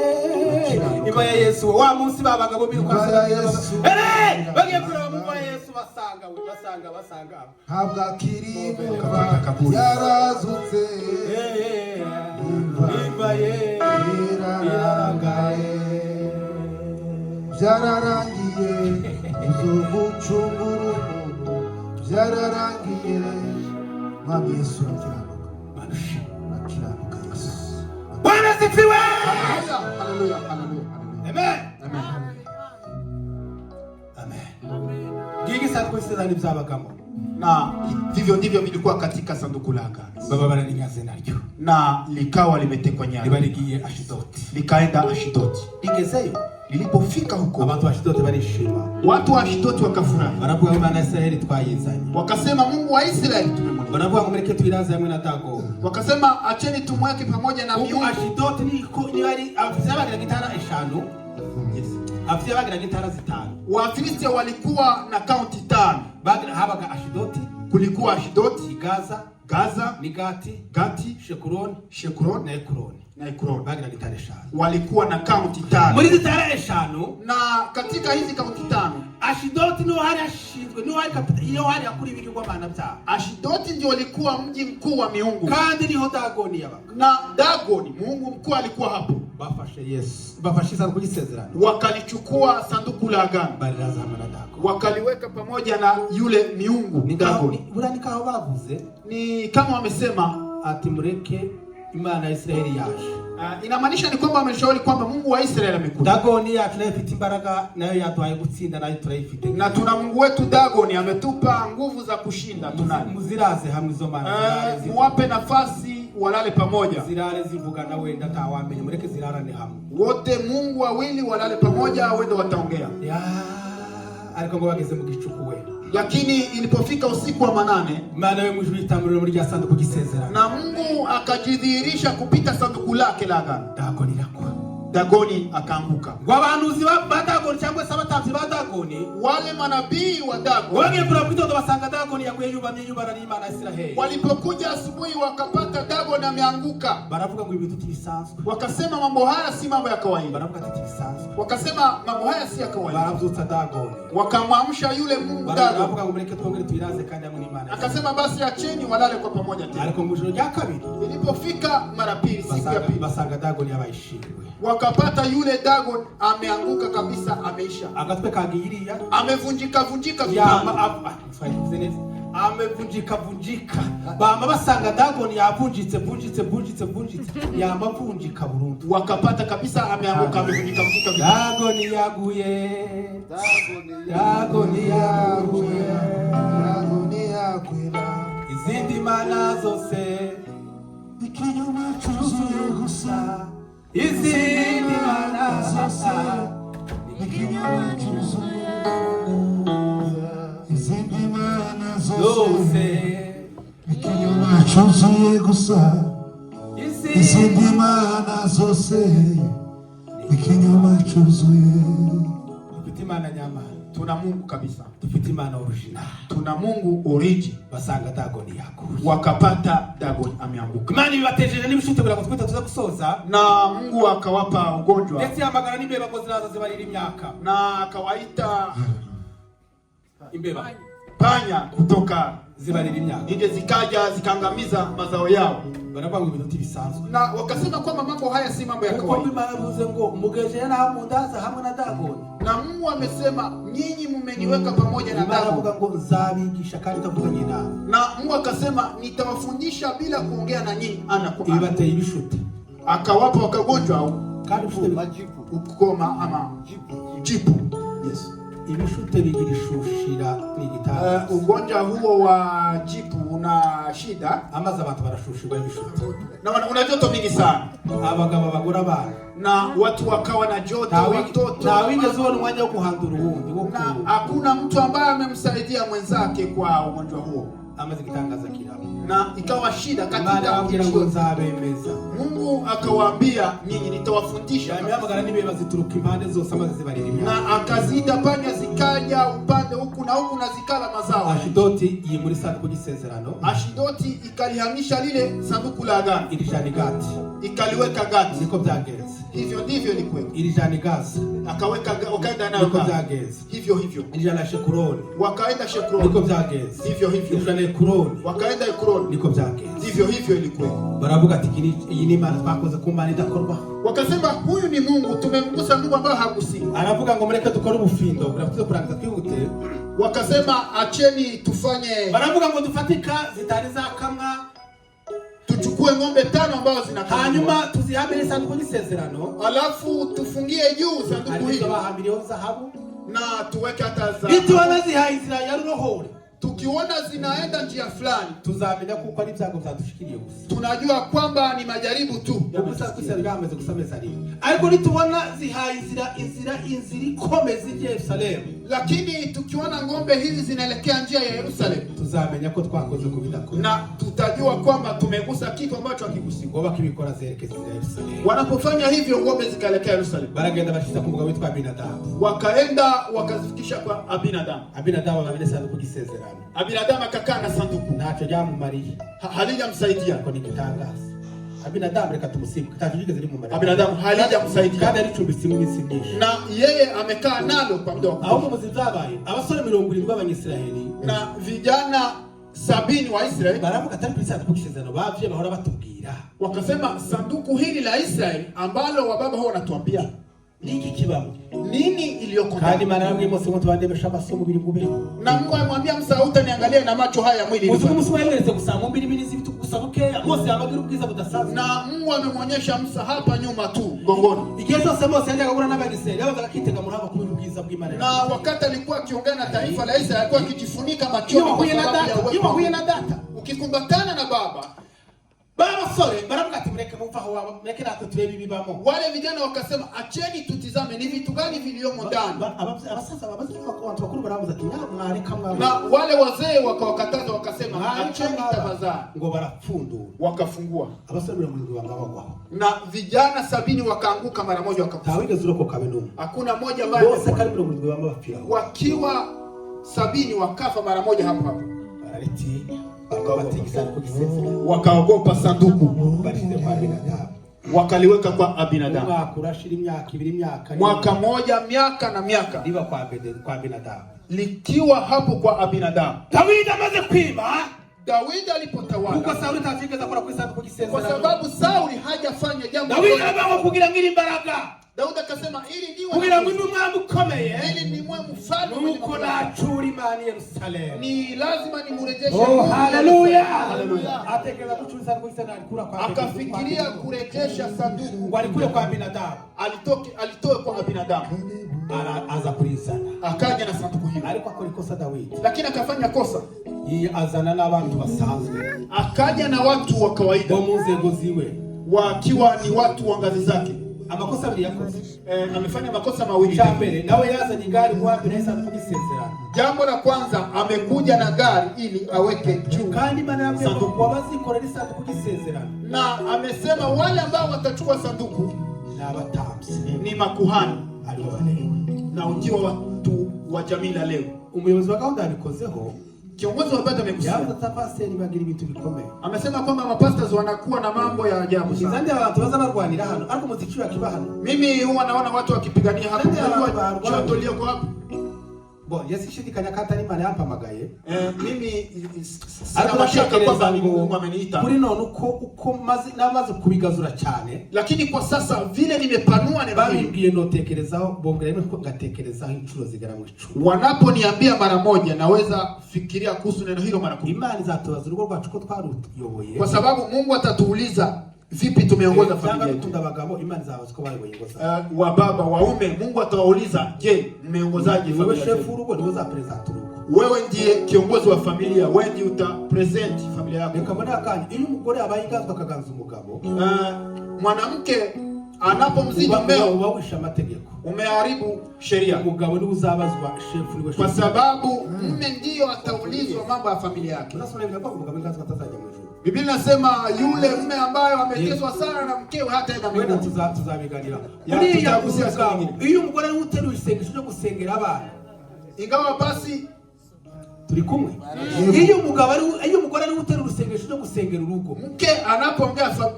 imba ya Yesu wa munsi babagabo biruka Yesu bagiye kureba mu Yesu basanga habwa kiri yarazutse imba ye irangaye byararangiye uzogucungura byararangiye. Mwami Yesu akiranuka Yesu. Bwana sifiwe. Haleluya. Haleluya. Amen. Amen. Gigi sanduku isezerano byabagamo, na vivyo ndivyo vilikuwa katika sanduku la agano. Baba baralinyaze naryo, na likawa limetekwa nyara, libarigiye Ashidoti, likaenda Ashidoti. ligezeyo Ilipofika huko, abantu wa Ashidoti barishima. Watu wa Ashidoti wakafurahi. Baravuga ngo Imana ya Israeli twayizanye. Wakasema Mungu wa Israeli tumemwona. Baravuga ngo mureke tuiraze hamwe na Dagoni. Wakasema acheni tumweke pamoja na miungu. Ashidoti ni wali afisa gitara eshanu. Yes. Afisa gitara zitano. Wafilisti walikuwa na kaunti 5. Baada habaga Ashidoti, kulikuwa Ashidoti, Gaza, Gati, Shekuroni na Ekroni. Bagira gitara eshanu. Walikuwa na kaunti 5. Muri gitara eshanu, na katika hizi kaunti 5 Ashidoti no hari ashizwe, no hari kapita, iyo hari akuri ibigirwamana bya. Ashidoti ndio walikuwa mji mkuu wa miungu. Kandi niho Dagoni yabaga. Na Dagoni, Mungu mkuu alikuwa hapo. Bafashe sanduku y'isezerano. Wakalichukua sanduku la agano. Balilaza hamwe na Dagoni. Wakaliweka pamoja na yule miungu Dagoni. Buranika aho bavuze ni kama wamesema ati mureke Imana ya Israeli yaje. Inamaanisha ni kwamba wameshauri kwamba Mungu wa Israeli amekuja. Dagoni yacu nayo ifite imbaraga, nayo yaduhaye gutsinda, nayo turayifite. Na tuna Mungu wetu Dagoni ametupa nguvu za kushinda. Tunayo. Muziraze hamwe izo mana. Muwape nafasi walale pamoja. Zirare zivuga na wenda tawamenye, mureke zirarane hamwe. Wote Mungu wawili walale pamoja, wende wataongea. Ariko ngo bageze mu gicuku we. Lakini ilipofika usiku wa 8, Imana yo mwijuru itamurira muri rya sanduku y'isezerano. Na Mungu akajidhihirisha kupita sanduku lake la agano. Dagoni akaanguka. Wabahanuzi ba Dagoni cyangwa se abatavyi ba Dagoni, wale manabii wa Dagoni, wagiye kura kwitondo basanga Dagoni yaguye yubara n'Imana ya Israeli. Walipokuja asubuhi wakapata Dagoni ameanguka. Baravuga ngo ibintu tibisanzwe. Wakasema mambo haya si mambo ya kawaida. Baravuga ati tibisanzwe. Wakasema mambo haya si ya kawaida. Baravyutsa Dagoni. Wakamwamsha yule Mungu Dagoni. Baravuga ngo mureke twongere tuiraze kandi hamwe n'Imana. Akasema basi acheni walale kwa pamoja tena. Ariko mu ijoro rya kabiri, ilipofika mara pili, siku ya pili, basanga Dagoni yabayishingwe. Wakapata yule Dagoni ameanguka kabisa, ameisha. Agatwe kagiriya amevunjika amevunjika. Bama basanga Dagoni yavunjitse yamavunjika burundu. Wakapata kabisa ameanguka, amevunjika. Dagoni yaguye. Izindi mana zose ikinyoma cyuzuye gusa. Izindi mana zose ikinyoma cyuzuye. Izindi mana zose ikinyoma cyuzuye gusa. Izindi mana zose ikinyoma cyuzuye. Dufite Imana nyamana. Tuna Mungu kabisa. Dufite Imana original. Tuna Mungu origin. Basanga Dagoni yaguye. Wakapata Dagoni ameanguka. Imana ibatejeje n'ibishute kugira ngo twita tuza gusoza. Na Mungu akawapa ugonjwa. Ndetse yamagana n'imbeba ngo ziraza zibarira imyaka. Na akawaita imbeba, panya kutoka zibarira imyaka. Nije zikaja zikangamiza mazao yao. Baravuga ngo ibintu bisanzwe. Na wakasema kwamba mambo haya si mambo ya kawaida. Kuko Imana yavuze ngo mugeje na mundaza hamwe na Dagoni. Na Mungu amesema nyinyi mmeniweka pamoja na Dagoni. Baravuga ngo nzabigisha kandi tavuganye nao. Na Mungu akasema nitawafundisha bila kuongea na nyinyi ana kwa ana. Ibateye ibishute. Akawapa wakagonjwa au kandi ufite majipu ukoma ama jipu. Yes. Ibishute bigira ishushira n'igitara. Ugonjwa huo wa jipu una shida, amaze abantu barashushirwa ibishute. Na una joto mingi sana. Abagabo bagura abana. Na watu wakawa na joto, watoto. Na wigeze ubona umwanya wo guhandura uwundi wo na hakuna mtu ambaye amemsaidia mwenzake kwa ugonjwa huo. Amaze gitangaza kirabo. Na ikawa shida katika ngo nzabemeza. Mungu akawaambia nyinyi nitawafundisha. Yamagana nibeba zituruka impande zose amaze zibarira imyaka. Na akazida panya zikaja upande huku na huku na zikala mazao. Ashidoti iyi muri sanduku y'isezerano. Ashidoti ikalihamisha lile sanduku la agano. Ilijani Gati. Ikaliweka Gati. Niko byagenze. Hivyo ndivyo ilikuwa. Ilijani Gaza. Akaweka wakaenda nayo Niko byagenze. Hivyo. Ilijana Shekuroni. Wakaenda Shekuroni. Niko byagenze. Hivyo. Ilijana Ekroni. Wakaenda Ekroni. Niko byagenze. Hivyo ilikuwa. Baravuga ati iyi ni Imana twakoze ku Mana idakorwa. Wakasema huyu ni Mungu, tumemgusa Mungu ambaye hagusi. Aravuga ngo mureke dukore ubufindo, buravuze kurangiza twihute. Wakasema acheni tufanye. Baravuga ngo dufatika zitari zakamwa. Tuchukue ng'ombe 5 ambazo zinakamwa. Hanyuma tuzihamire sanduku y'isezerano. Alafu tufungie juu sanduku hili. Bahambiriyo zahabu. Na tuweke hata zahabu. Iti wanazihaye Israeli ya rohore. tukiona zinaenda njia fulani, tuzamenya kuko ari ibyago byadushikiriye gusa. Tunajua kwamba ni majaribu tu. Gusa kwisanga amaze gusameza ari. Ariko nitubona zihaye inzira ikomeza ije Yerusalemu. Lakini tukiona ngombe hizi zinaelekea njia ya Yerusalemu, tuzamenya ko twakoze kubidakora. Na tutajua kwamba tumegusa kitu ambacho hakigusi. Ngoba kibikora zerekeza Yerusalemu. Wanapofanya hivyo ngombe zikaelekea Yerusalemu. Baragenda bashita ku mugabo witwa Abinadabu. Wakaenda wakazifikisha kwa Abinadabu. Abinadabu babeleza kugisezerano. Abinadabu akakaa na sanduku. Nacho jamumariye. Halijamsaidia kwa nikitangaza. Abinadabu reka tumusibu. Katajigeze ari mu mari. Abinadabu halijamsaidia. Kandi ari cumbitse mu minsi myinshi. Na yeye amekaa nalo kwa muda. Ahubwo muzizabaye abasore 70 b'Abanyisiraheli na vijana 70 wa Israeli baravuga atari kwisanga kukisezerano bavye bahora batubwira. Wakasema sanduku hili la Israeli ambalo wababa hao wanatuambia niki kibamo nini iliyoko kandi Imana yabwiye Mose ngo tubandebesha amaso mubiri ngube. Na Mungu amwambia Musa utaniangalia na macho haya mwili. Musa mwereze gusanga mbiri mbiri zibitu gusabuke Mose abagira ubwiza budasanzwe. Na Mungu amemwonyesha Musa hapa nyuma tu gongoni. Igihe cyose Mose yajaga gura n'Abisirayeli yabaga kitega mu haba kubera ubwiza bw'Imana. Na wakati alikuwa akiongea na taifa la Israeli alikuwa akijifunika macho kwa sababu ya huyo na data. Ukikumbatana na baba baba sore baravuga ati mureke mumvaho wabo mureke natwe turebe ibibamo. Wale vijana wakasema acheni tutizame ni vitu gani viliomo ndani. Abasasa watu bakuru baravuza ati mwareka mwawe. Na wale wazee wakawakataza wakasema acheni tafadhali. Ngo barapfundu Wakafungua. Abasore 70 bangabagwaho. Na vijana 70 wakaanguka mara moja wakakufa. Tawigeze uroko kabenumu. Hakuna mmoja ambaye bose kari 70 bambafira. Wakiwa 70 wakafa mara moja hapo hapo. Barariti wakaogopa sanduku, wakaliweka kwa Abinadabu. Mwaka moja, miaka na miaka, likiwa hapo kwa Abinadabu. Daudi amaze kwima, Daudi alipotawala, kwa sababu Sauli hajafanya jambo. Daudi anaanza kugira ngiri imbaraga. Daudi akasema ili niwe kugira ngo umwami ukomeye, ili niwe mfalme nuko nacuri Imana Yerusalemu, ni lazima nimurejeshe. Oh, haleluya, haleluya. Atekeza kuchuriza kuisana alikula kwa akafikiria kurejesha sanduku walikule kwa Abinadabu. Alitoe kwa Abinadabu, aza kulisana, akaja na sanduku hili. Alikuwa kulikosa Daudi, lakini akafanya kosa. Yeye azana n'abantu basanzwe, akaja na watu wa kawaida wa munzego ziwe, wakiwa ni watu wa ngazi zake. Amakosa abiri yakoze. Amefanya makosa mawili. Chambere nawe yazanye gari mwapi na sanduku gisezerano. Jambo la kwanza amekuja na gari ili aweke juu. Kandi Imana yabwiye ko wabazikorera isanduku gisezerano. Na amesema wale ambao watachukua sanduku na abatamsi ni makuhani aliwalewa. Na ujio watu wa jamii la leo. Umuyobozi wa gahunda yabikozeho. Kiongozi wa bado amekusia. Yaani tafasiri bagira ibintu bikomeye. Amesema kwamba mapastors wanakuwa na mambo ya ajabu sana. Izandi abantu baza barwanira hano ariko muziki yakiba hano. Mimi huwa naona watu wakipigania hapo. Wanatolia kwa hapo. Bo yasishidikanya katari Imana yampamagaye. Mimi sina mashaka kwamba Mungu ameniita. Kuri none uko namaze kubigazura cyane. Lakini kwa sasa vile nimepanua neno hili. Babibwiye notekerezaho bongera ko gatekerezaho incuro zigera mu 10. Wanaponiambia mara moja naweza fikiria kuhusu neno hilo mara 10. Imana izatubaza urugo rwacu ko twaruyoboye. Kwa sababu Mungu atatuuliza vipi tumeongoza familia yetu. Abagabo Imana izabaza ko bayoboye wa baba waume, Mungu atawauliza, je, mmeongozaje familia? Wewe chef urugo ni wewe present urugo. Wewe ndiye kiongozi wa familia, wewe ndiye utapresent familia yako. Nikamwona akanya iyo umugore abayingazwa akaganza umugabo. Mwanamke anapomzidi mmeo wawisha amategeko. Umeharibu sheria. Umugabo ni uzabazwa chef ni wewe. Kwa sababu mume ndio ataulizwa mambo ya familia yake. Unasema hivi kwa umugabo ingazwa atazaje mwisho. Biblia inasema yule mume ambaye ameteswa sana na mkewe hataenda mbinguni. Tuzabiganira. Uriya umugabo iyo umugore ari uteruye isengesho cyo gusengera abana. Ingawa basi turi kumwe. Iyo umugore ari uteruye isengesho cyo gusengera urugo. Mke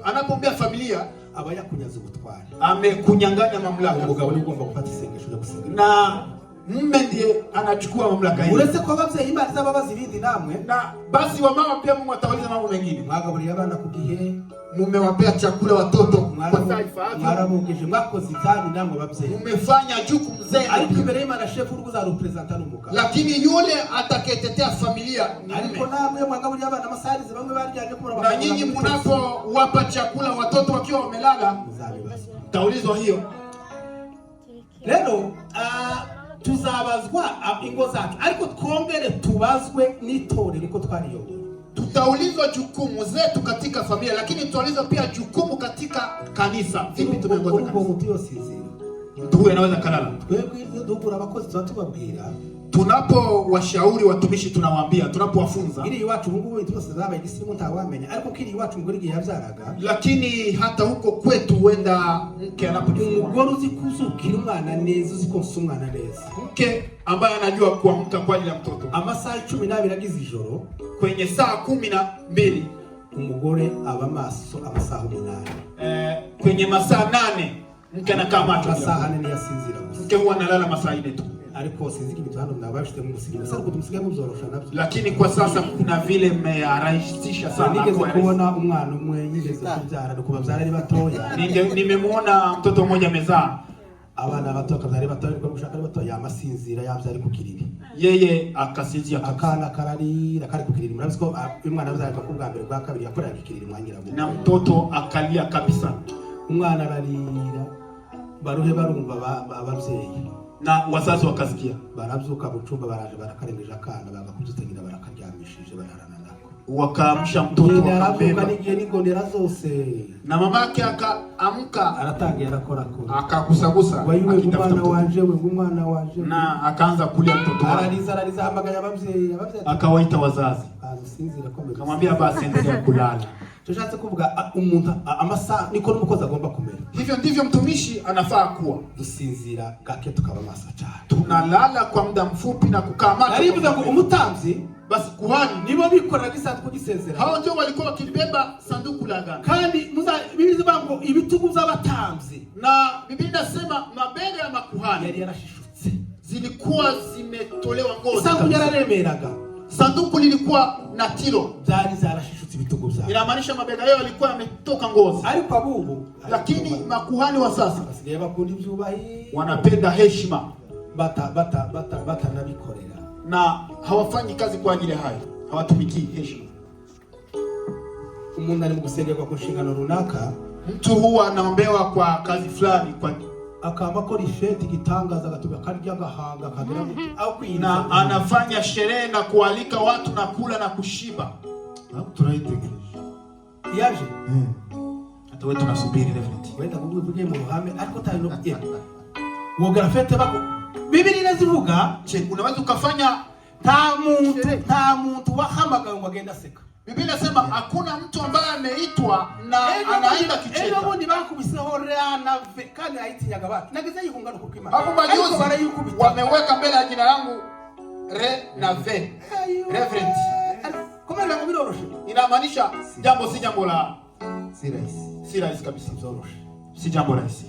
anapombea familia aba yakunyaza ubutware. Amekunyanganya mamlaka. Umugabo ni ugomba gufata isengesho cyo gusengera. Na mume ndiye anachukua mamlaka hiyo. Uretse ko abavyeyi Imana zababaza ibindi namwe. Na basi wa mama pia Mungu atawaliza mambo mengine. Mwagaburira abana ku gihe, mumewapea chakula watoto kwa taifa yake. Mwaramugeje mwakoze itani namwe abavyeyi. Umefanya jukumu zenu. Ariko imbere y'Imana chef urugo za representa n'umugabo. Lakini yule atakayetetea familia ni mume. Ariko namwe mwagaburira abana amasarize bamwe baryanye ko na nyinyi mnapowapa chakula watoto wakiwa wamelala taulizwa hiyo. Leo tuzabazwa tuzobazwa ingo zacu, ariko twongere tubazwe n'itorero uko twariyoboye. Tutaulizwa jukumu zetu katika familia, lakini tutaulizwa pia jukumu katika kanisa. Vipi tumeongoza kanisa? Mtu anaweza kalala. Twebwe abakozi tubabwira, tunapo washauri watumishi tunawaambia, tunapowafunza. Ili iwacu ngubu twose zabaye igisimu ntawamenya, ariko kiri iwacu ngori gihe yavyaraga. Lakini hata huko kwetu wenda mke anapojifungua, umugore uzi kuzukira umwana neza, uzi konsa umwana neza, mke ambaye anajua kuamka kwa ajili ya mtoto amasaha 12 agize ijoro, kwenye saa 12 umugore aba maso amasaha 8, kwenye masaa 8 mke anakaa macho, masaha 4 yasinzira gusa. Mke huwa analala masaa 4 tu. Ariko sinziki bitu hano mnabashite mu musigiro sasa kutumsiga mu byorosha nabyo. Lakini kwa sasa kuna vile mmerahisisha sana. Nigeze kuona umwana umwe yigeze kubyara no kubabyara ari batoya. Nimemuona mtoto mmoja amezaa abana bato akabyara batoya ariko gushaka ari batoya amasinzira yabyari ku kiriri. Yeye akasinzia akana kararira kari ku kiriri. Murabizi ko umwana abyara ku bwa mbere bwa kabiri yakorera ku kiriri mwangira ngo. Na mtoto akalia kabisa. Umwana ararira baruhe barumva ababyeyi. Na wazazi wakasikia, barabyuka mu cyumba baraje barakarengeje akana bagakudutangira barakaryamishije bararana nako, wakamsha mtoto wakabeba n'igihe n'ingondera zose, na mamake akaamka aratangiye arakora ko akagusagusa akitafuta wanje we umwana wanje, na akaanza kulia mtoto wake, arariza hamaganya ababyeyi akawaita wazazi, asinzira komeza, akamwambia basi endelea kulala. Tushatse kuvuga umuntu amasa niko n'umukozi agomba kumera. Hivyo ndivyo mtumishi anafaa kuwa. Dusinzira gake tukaba maso cyane, tunalala kwa muda mfupi na kukaa macho. Aribuza ngo umutamzi basi kuhani nibo bikorera gisanduku gisezera, hao ndio walikuwa wakibeba sanduku la agano. Kandi bibizi bango ibitugu by'abatamzi, na Biblia inasema mabega ya makuhani yari yarashishutse, zilikuwa zimetolewa ngozi. Sanduku yararemeraga, sanduku lilikuwa na kilo, zari zarashishutse ibitugu byao, inamaanisha mabega yao yalikuwa yametoka ngozi. Ariko abubu, lakini makuhani wa sasa basigaye bakunda ibyubahi, wanapenda heshima, bata nabikorera, na hawafanyi kazi kwa ajili ya hayo, hawatumiki heshima. Umuntu ari mu gusengerwa ku nshingano runaka, mtu huwa anaombewa kwa kazi fulani, kwa akamba ko rifeti gitangaza gatuba karya gahanga kagera muti au kwina, anafanya sherehe na kualika watu na kula na kushiba. Turayitegereje yaje hata wewe tunasubiri Reverend, wenda kuvuge mu ruhame ariko tari no kugera wogara fete bako Biblia inazivuga unaweza ukafanya nta muntu wahamagaye ngo agenda seka. Biblia inasema hakuna mtu ambaye ameitwa na anaenda kicheka. Ego bundi bakubiseho rana kandi ayitinyaga bati nagize yihungana kuko Imana. Hapo majuzi wameweka mbele ya jina langu re na ve Reverend. Kama ndio biroroshe. Inamaanisha jambo si jambo la si rahisi kabisa, si jambo rahisi.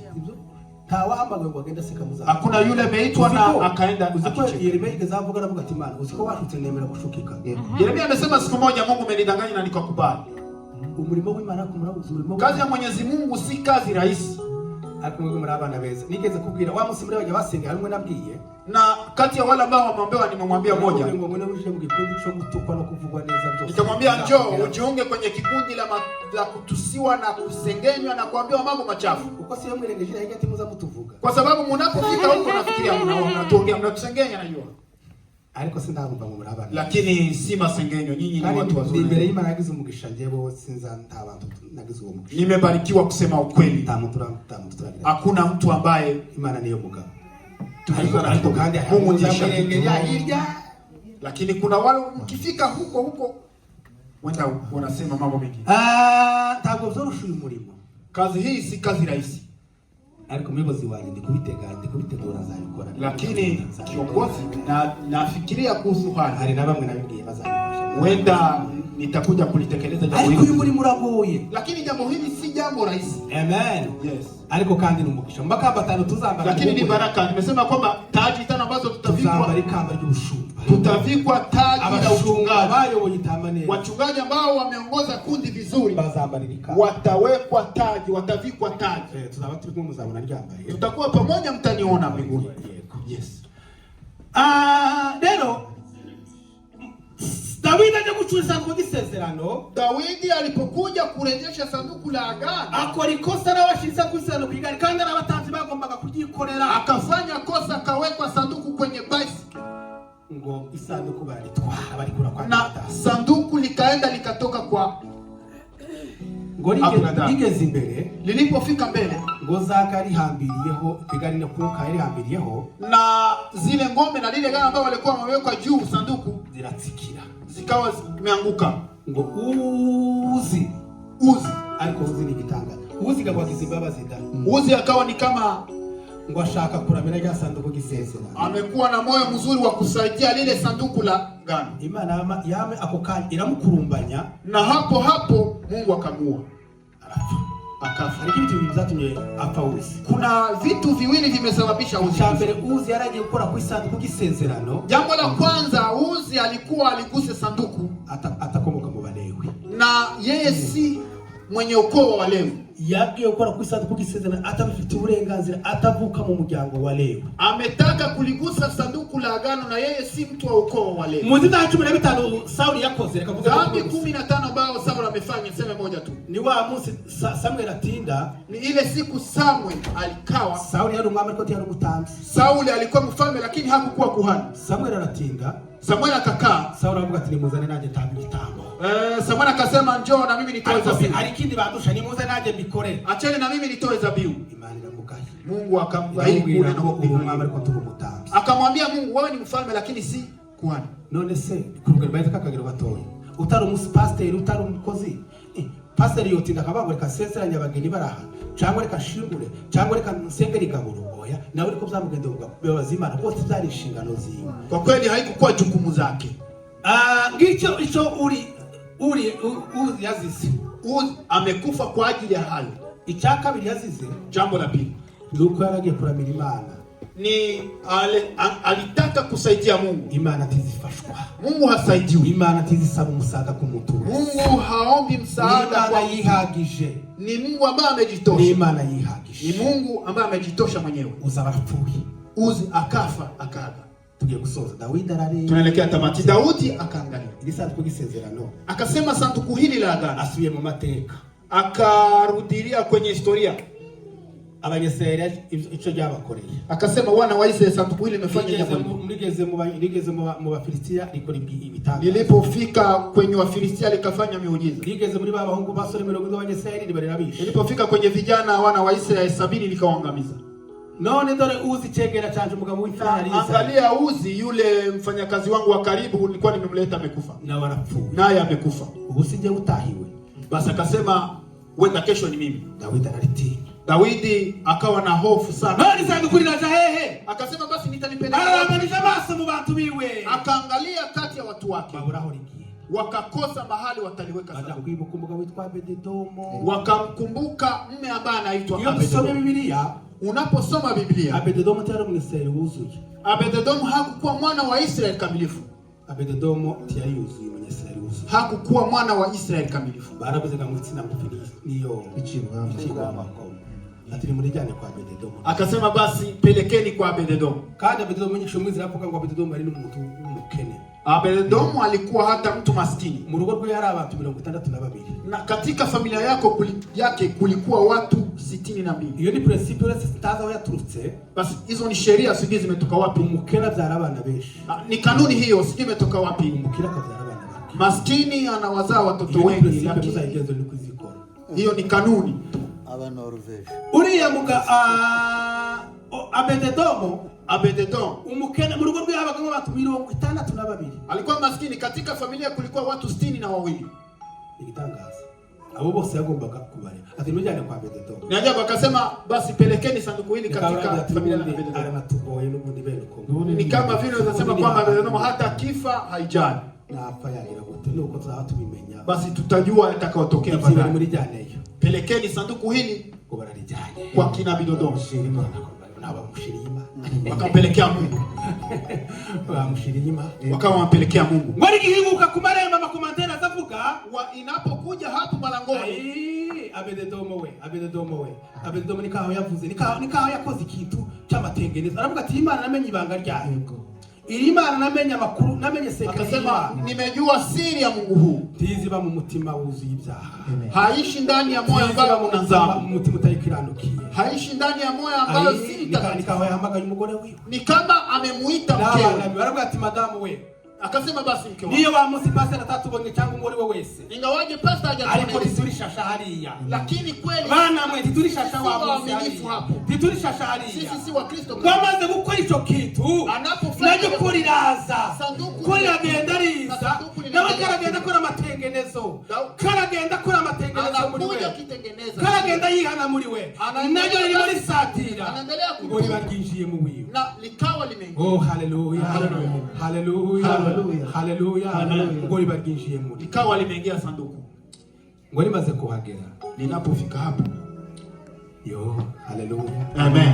Tawahamagaye ngo agenda seka muza. Hakuna yule ameitwa na akaenda akicheka. Yeremia igazavuga navuga ati Imana uziko washutse nemera gushukika. Yeremia amesema siku moja Mungu amenidanganya na nikakubali. Umurimo w'Imana kumurabuza umurimo. Kazi ya Mwenyezi Mungu si kazi rahisi. Ariko mwe muri abana beza. Nigeze kubwira wa musi muri bajya basenga harimo nabwiye. Na kati ya wale ambao wameombewa nimemwambia moja. Ngo mwe uje mu gikundi cyo gutukwa no kuvugwa neza byose. Nikamwambia njoo ujiunge kwenye kikundi la kutusiwa na kusengenywa na kuambiwa mambo machafu. Uko sio mwirengeje higati muza mutuvuga. Kwa sababu mnapofika huko nafikiria mnaongea mnatusengenya najua. Ariko sindagomba mu muri abana. Lakini si masengenyo, nyinyi ni watu wazuri. Imbere y'Imana yagize umugisha njyewe sinza ntabantu nagize uwo mugisha. Nimebarikiwa kusema ukweli. Tamutura. Hakuna mtu ambaye Imana niyo mugabo. Ariko kandi Mungu ndishamurengeja hirya. Lakini kuna wale mkifika huko wenda wanasema mambo mengi. Ntabwo byorosha uyu murimo. Kazi hii si kazi rahisi. Ariko muyobozi wanjye ndikubitegura nzabikora. Lakini kiongozi nafikiria kuhusu haya. Hari na bamwe nabibwiye bazabifasha. Wenda nitakuja kulitekeleza jambo hili. Ariko uyu muri muragoye. Lakini jambo hili si jambo rahisi. Amen. Yes. Ariko kandi n'umugisha. Mbaka batano tuzambara. Lakini ni baraka. Nimesema kwamba taji tano ambazo tutavikwa. Tuzambara ikamba ry'ubushumba. Tutavikwa taji la uchungaji. Bayoboye itamane. Wachungaji ambao wameongoza kundi vizuri. Bazambarira ikamba. Watawekwa taji, watavikwa taji. Tuzaba turi kumwe muzabona ryambaye. Tutakuwa pamoja mtaniona mbinguni. Yes. Rero Dawidi aje gucura isanduku y'isezerano. Dawidi alipokuja kurejesha sanduku la agano, akora ikosa n'abashitsa ku isanduku y'igari kandi n'abatanzi bagombaga kugikorera. Akafanya kosa, akawekwa sanduku kwenye basi. ngo isanduku balitwara barikura kwa na sanduku likaenda likatoka kwa ngo ligeze imbere. Lilipofika mbele, ngo zaka rihambiriyeho bigarine kuka rihambiriyeho, na zile ngome na lile gari ambao walikuwa wameweka juu sanduku ziratsikira, zikawa zimeanguka. Ngo uzi ariko uzi ni gitanga. Uzi gabwa kizibaba zida. Uzi akawa ni kama ngo ashaka kuramira rya sanduku gisezera. Amekuwa na moyo mzuri wa kusaidia lile sanduku la ngano. Imana yame ako kanya iramukurumbanya, na hapo Mungu akamua. Akafa. Ariko ibintu bizatumye apfa Uzi. Kuna vitu viwili vimesababisha Uzi. Cyambere Uzi yaragiye gukora ku isanduku gisezerano. Jambo la kwanza, Uzi alikuwa aliguse sanduku atakomoka mu Balewi. Na yeye si mwenye ukoo wa Walewi. Yagiye gukora ku isanduku gisezerano atabifite uburenganzira, atavuka mu muryango wa Lewi. Ametaka kuligusa sanduku la agano na yeye si mtu wa ukoo wa Walewi. Mu Zina 15 Sauli yakoze, reka kuvuga dhambi 15 ambao Sauli amefanya, sema moja tu. Ni wa munsi Samuel atinda, ni ile siku Samuel alikawa. Sauli yari umwami ariko yari umutambi. Sauli alikuwa mfalme lakini hakukuwa kuhani. Samuel aratinda, Samuel akakaa. Sauli avuga ati nimuzane naje tambi gitambo. Samuel akasema njoo na mimi nitoe zabibu. Alikindi badusha nimuzane naje bikore. Acheni na mimi nitoe zabibu. Imani inamugaye. Mungu akamwahidi kule na umwami ariko turi umutambi. Akamwambia Mungu, wewe ni mfalme lakini si kuhani. None se kurugero baita kakagero batoye. Utari umuspastor, utari umukozi. Pastor yotinda kabangwe kasezeranya abageni baraha. Cyangwa reka shingure, cyangwa reka nsengeri gaburo. Oya, nawe ariko byamugende ngo bazimana bose byari inshingano ziwe. Kwa kweli haikuwa jukumu zake. Ngicho uri yazise. Uzi amekufa kwa ajili ya hayo. Icyaka biri yazize. Jambo la pili, nuko yaragiye kuramira Imana. Ni alitaka kusaidia Mungu. Imana tizifashwa. Mungu hasaidiwi. Imana tizisaba umusaada ku muntu. Mungu haombi msaada kwa yihagije. Ni Mungu ambaye amejitosha. Ni Imana yihagije. Ni Mungu ambaye amejitosha mwenyewe. Uzabarapfuye. Uzi akafa akaga. Tugiye gusoza. Daudi arare. Tunaelekea tamati. Daudi akaangalia. Ili sanduku gisezerano. Akasema sanduku hili la agano. Asubiye mu mateka. Akarudilia kwenye historia. Abanyesera ico ryabakoreye. Akasema wana wa Israeli sanduku hili limefanya jambo hili. Ligeze mu Bafilistia liko ibitangaza. Lilipofika kwenye Wafilistia likafanya miujiza. Ligeze muri babahungu basore 70 abanyesera libarabisha. Lilipofika kwenye vijana wana wa Israeli 70 likawaangamiza. None dore Uzi chegera chanje umugabo w'Ifrari. Angalia Uzi yule mfanyakazi wangu wa karibu nilikuwa nimemleta amekufa. Na warapfu. Naye amekufa. Usije utahiwe. Basi akasema wenda kesho ni mimi. Daudi analitii. Daudi akawa na hofu sana. Nani sanduku linaja hehe? Akasema basi nitalipeleka. Arabanisha maso mu bantu biwe. Akaangalia kati ya watu wake. Baburaho ligiye. Wakakosa mahali wataliweka sanduku. Baja kuibukumbuka witwa Abededomo. Wakamkumbuka mme ambaye anaitwa Abededomo. Usome Biblia. Unaposoma Biblia, Abededomo tayari mwisraeli wuzuye. Abededomo hakukuwa mwana wa Israeli kamilifu. Abededomo tiyari yuzuye umunyesraeli wuzuye. Hakukuwa mwana wa Israeli kamilifu. Barabuze ngamutsinda ngufiri niyo ichimwa. Atiri murijane kwa Abededomo. Akasema basi pelekeni kwa Abededomo. Kandi Abededomo nyisho mwizi ravuga ngo Abededomo ari n'umuntu w'umukene. Abededomo alikuwa hata mtu maskini. Mu rugo rwe yari abantu 62. Na katika familia yake kulikuwa watu 62. Iyo ni principe yose sitaza aho yaturutse. Basi hizo ni sheria sijui zimetoka wapi. Umukene abyara abana benshi. Ni kanuni hiyo sijui imetoka wapi. Umukire akabyara abana bake. Maskini anawazaa watoto wengi lakini hiyo ni kanuni. Uriya muga Abededomo umukene mu rugo rwe habagamo abantu 62. Alikuwa maskini, katika familia kulikuwa watu 62. Igitangaza. Abo bose yagombaga kubare. Ati mujyane kwa Abededomo. Ni ajabu akasema basi pelekeni sanduku hili katika familia ya Abededomo. Aranatuboye n'ubundi bene ko. Ni kama vile unasema kwamba Abededomo hata kifa haijali. Na apfa yagira gute nuko tuzatubimenya. Basi tutajua yatakayotokea baadaye. Muri jane hiyo. Pelekeni sanduku hili kwa kina Abededomo. Wakampelekea Mungu. Wakawa wampelekea Mungu. Ngwari gihinguka ku marembo amakomantera azavuga inapokuja hapo malangoni. Abededomo nikaho yavuze nikaho yakoze ikintu cy'amatengeneza. Aravuga ati Imana namenye ibanga ryayo. Imana namenye amakuru, namenye sekret. Akasema nimejua siri ya Mungu huu. Tiziba mu mutima wuzuye ibyaha. Haishi ndani ya moyo ambao una dhambi. Umutima utayikiranukiye. Haishi ndani ya moyo ambao si nikaho yahamagaye umugore wiwe. Ni kama amemuita mkewe. Baravuga ati madamu we. Akasema basi mke wangu. Niyo wa musi pastor atatubonye cyangwa umuri we wese. Ingawaje pastor hajatuona. Ariko titulishasha hariya. Lakini kweli bana mwe titulishasha wa musi hapo. Titulishasha hariya. Sisi si wa Kristo. Kwamaze gukora ico kitu. Anapofanya kuri raza. Kuri agenda riza. Nawe karagenda kora amatengenezo. Karagenda kora amatengenezo muri we. Karagenda yihana muri we. Nayo riri muri satira. Anaendelea ngo barginjiye mu wiwe. Na likawa limeingia. Oh hallelujah. Hallelujah. Haleluya. Ngori barginjiye muri. Ikawa limeingia sanduku. Ngori maze kuhagera. Ninapofika hapo. Yo, haleluya. Amen.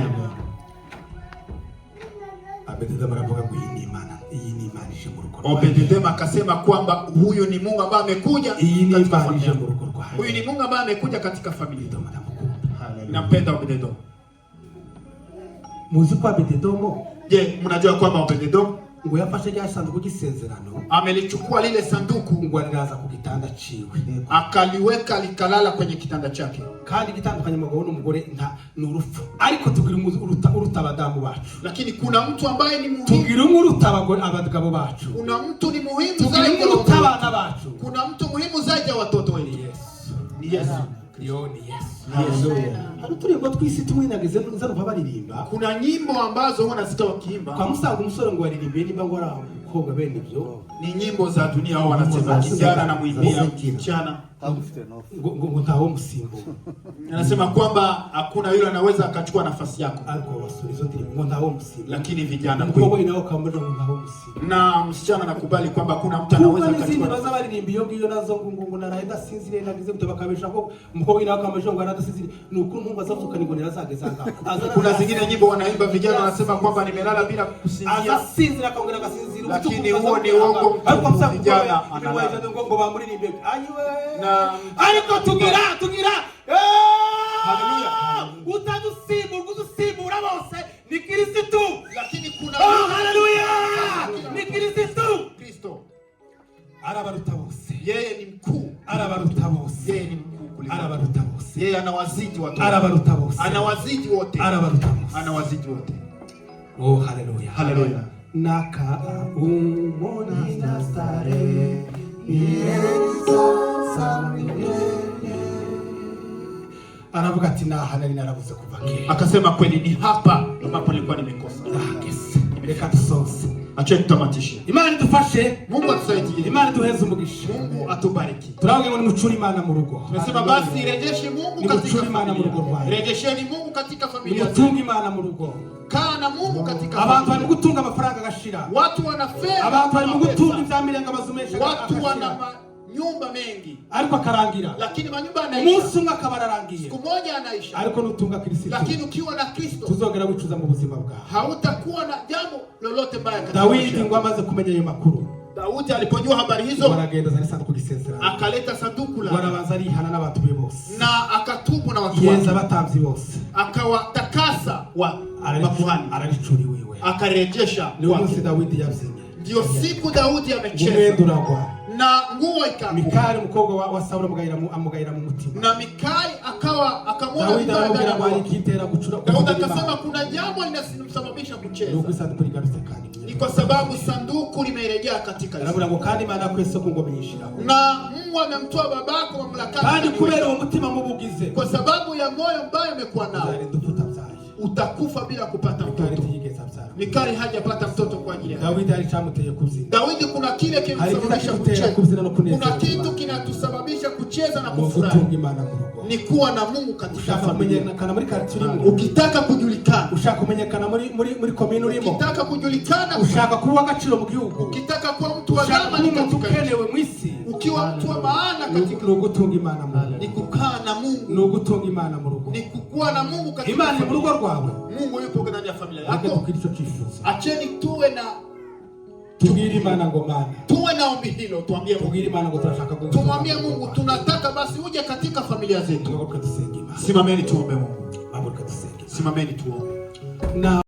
Abededema aravuga ngo iyi ni Imana. Iyi ni Imana ije mu rugo. Obededema akasema kwamba huyu ni Mungu ambaye amekuja katika familia mu rugo rwawe. Huyu ni Mungu ambaye amekuja katika familia. Nampenda Obededoma. Muzi kwa Obededomo? Je, mnajua kwamba Obededomo ngo yafashe rya sanduku gisezerano, amelichukua lile sanduku ngo araza ku gitanda ciwe, akaliweka likalala kwenye kitanda chake. Kandi gitandukanye umugabo n'umugore nta n'urupfu, ariko tugira uruta abadamu bacu. Lakini kuna mtu ambaye ni muhimu, tugira uruta abagabo bacu. Kuna mtu ni muhimu zaidi uruta abana bacu. Kuna mtu muhimu zaidi ya watoto wetu. Ni Yesu. Yo ni Yesu. Haleluya. Hano turimbo twisi tumwinageze nzaro babaririmba. Kuna nyimbo ambazo huwa nasikia wakiimba. Kwa musanga umusore ngo aririmbe nimba ngo arakobwa bene ibyo. Ni nyimbo za dunia hao wanasema kijana na muimbia mchana. Ngo ntawo musimbo. Anasema kwamba hakuna yule anaweza akachukua nafasi yako. Alikuwa wasuri zote ngo ntawo musimbo. Lakini vijana kwa inao kama ngo ntawo musimbo. Na msichana nakubali kwamba kuna mtu anaweza akachukua. Baza baririmba iyo ngiyo nazo ngo naraenda sinzire nagize gutabakabesha ko umukobwa inao kama ngo arada sinzire nuko ntumva zavuka nigonera zagezanga. Kuna zingine nyimbo wanaimba vijana wanasema kwamba nimelala bila kusinzia. Asinzira kaongera kasinzira. Lakini huo ni uongo. Alikuwa vijana analala ngo bamuririmbe. Ayiwe. Ariko tugira haleluya, utadusibura bose ni Kristo. Lakini kuna haleluya, ni Kristo. Arabaruta bose, yeye ni mkuu. Arabaruta bose, yeye ni mkuu kuliko. Arabaruta bose, yeye anawazidi watu. Arabaruta bose, anawazidi wote. Arabaruta bose, anawazidi wote. Oh haleluya, haleluya. Naka umona stare Yesu anavuga ati nahana narabuze kuva kera. Akasema kweli ni hapa ambapo nilikuwa nimekosa. Reka tusose. Acha tutamatishe. Imana idufashe, Mungu atusaidie. Imana duheze umugisha. Mungu atubariki. Turavuga ngo mucuri Imana mu rugo. Tunasema basi rejeshe Mungu katika Imana mu rugo rwawe. Rejesheni Mungu katika familia zetu. Mutunga Imana mu rugo. Kaa na Mungu katika abantu bari gutunga amafaranga gashira. Watu wana fedha. Abantu bari gutunga ivyamirenga mazumesha. Watu wana nyumba mengi ariko akarangira, lakini manyumba yanaisha. Umunsi umwe akabararangiye, siku moja anaisha. Ariko nutunga Kristo, lakini ukiwa na Kristo tuzogera wicuza mu buzima bwawe, hautakuwa na jambo lolote baya katika Dawidi ngo amaze kumenya ayo makuru, Daudi alipojua habari hizo, baragenda zari sanduku gisezerano, akaleta sanduku la barabanza arihana n'abantu be bose, na akatubu na watu wake, yeza batamzi bose, akawatakasa wa makuhani, araricuri wiwe, akarejesha. Ni umunsi Dawidi yavyenye, ndio siku Daudi amecheza na nguo ikaanguka. Mikali mukobwa wa Sauli amugayira mu mutima, na Mikali akamwona Daudi arabwira ngo ikitera gucura. Daudi akasema kuna jambo linasababisha kucheza. Nuko sanduku ligarutse kandi ni kwa sababu sanduku limerejea katika Israeli. Arabwira ngo kandi Imana kwese ko ngome yishiraho, na Mungu amemtoa babako mamlaka, kandi kubera umutima mubugize, kwa sababu ya moyo mbaya umekuwa nao, utakufa bila kupata mtoto. Mikali hajapata mtoto kwa ajili ya Daudi, alichamuteye kuzina. Daudi kuna kile kinasababisha kucheza, kuna kitu kinatusababisha kucheza na kufurahi, ni kuwa na Mungu katika familia. Ukitaka kujulikana, ushaka kumenyekana muri komini urimo, ukitaka kujulikana, ushaka kuba agaciro mu gihugu, ukitaka kuwa mtu wa dhamani katika ukenewe mwisi, ukiwa mtu wa maana katika ugutunga Imana mu rugo, ni kukaa na Mungu, ni ugutunga Imana mu rugo, ni kukuwa na Mungu katika Imana mu rugo rwawe. Mungu yupo ndani ya familia yako. Acheni tuwe na tubwire Imana ngo Mana, tuwe na ombi hilo, tuambie Mungu, tubwire Imana ngo turashaka Mungu, tumwambie Mungu tunataka basi uje katika familia zetu. Simameni tuombe Mungu. Simameni tuombe.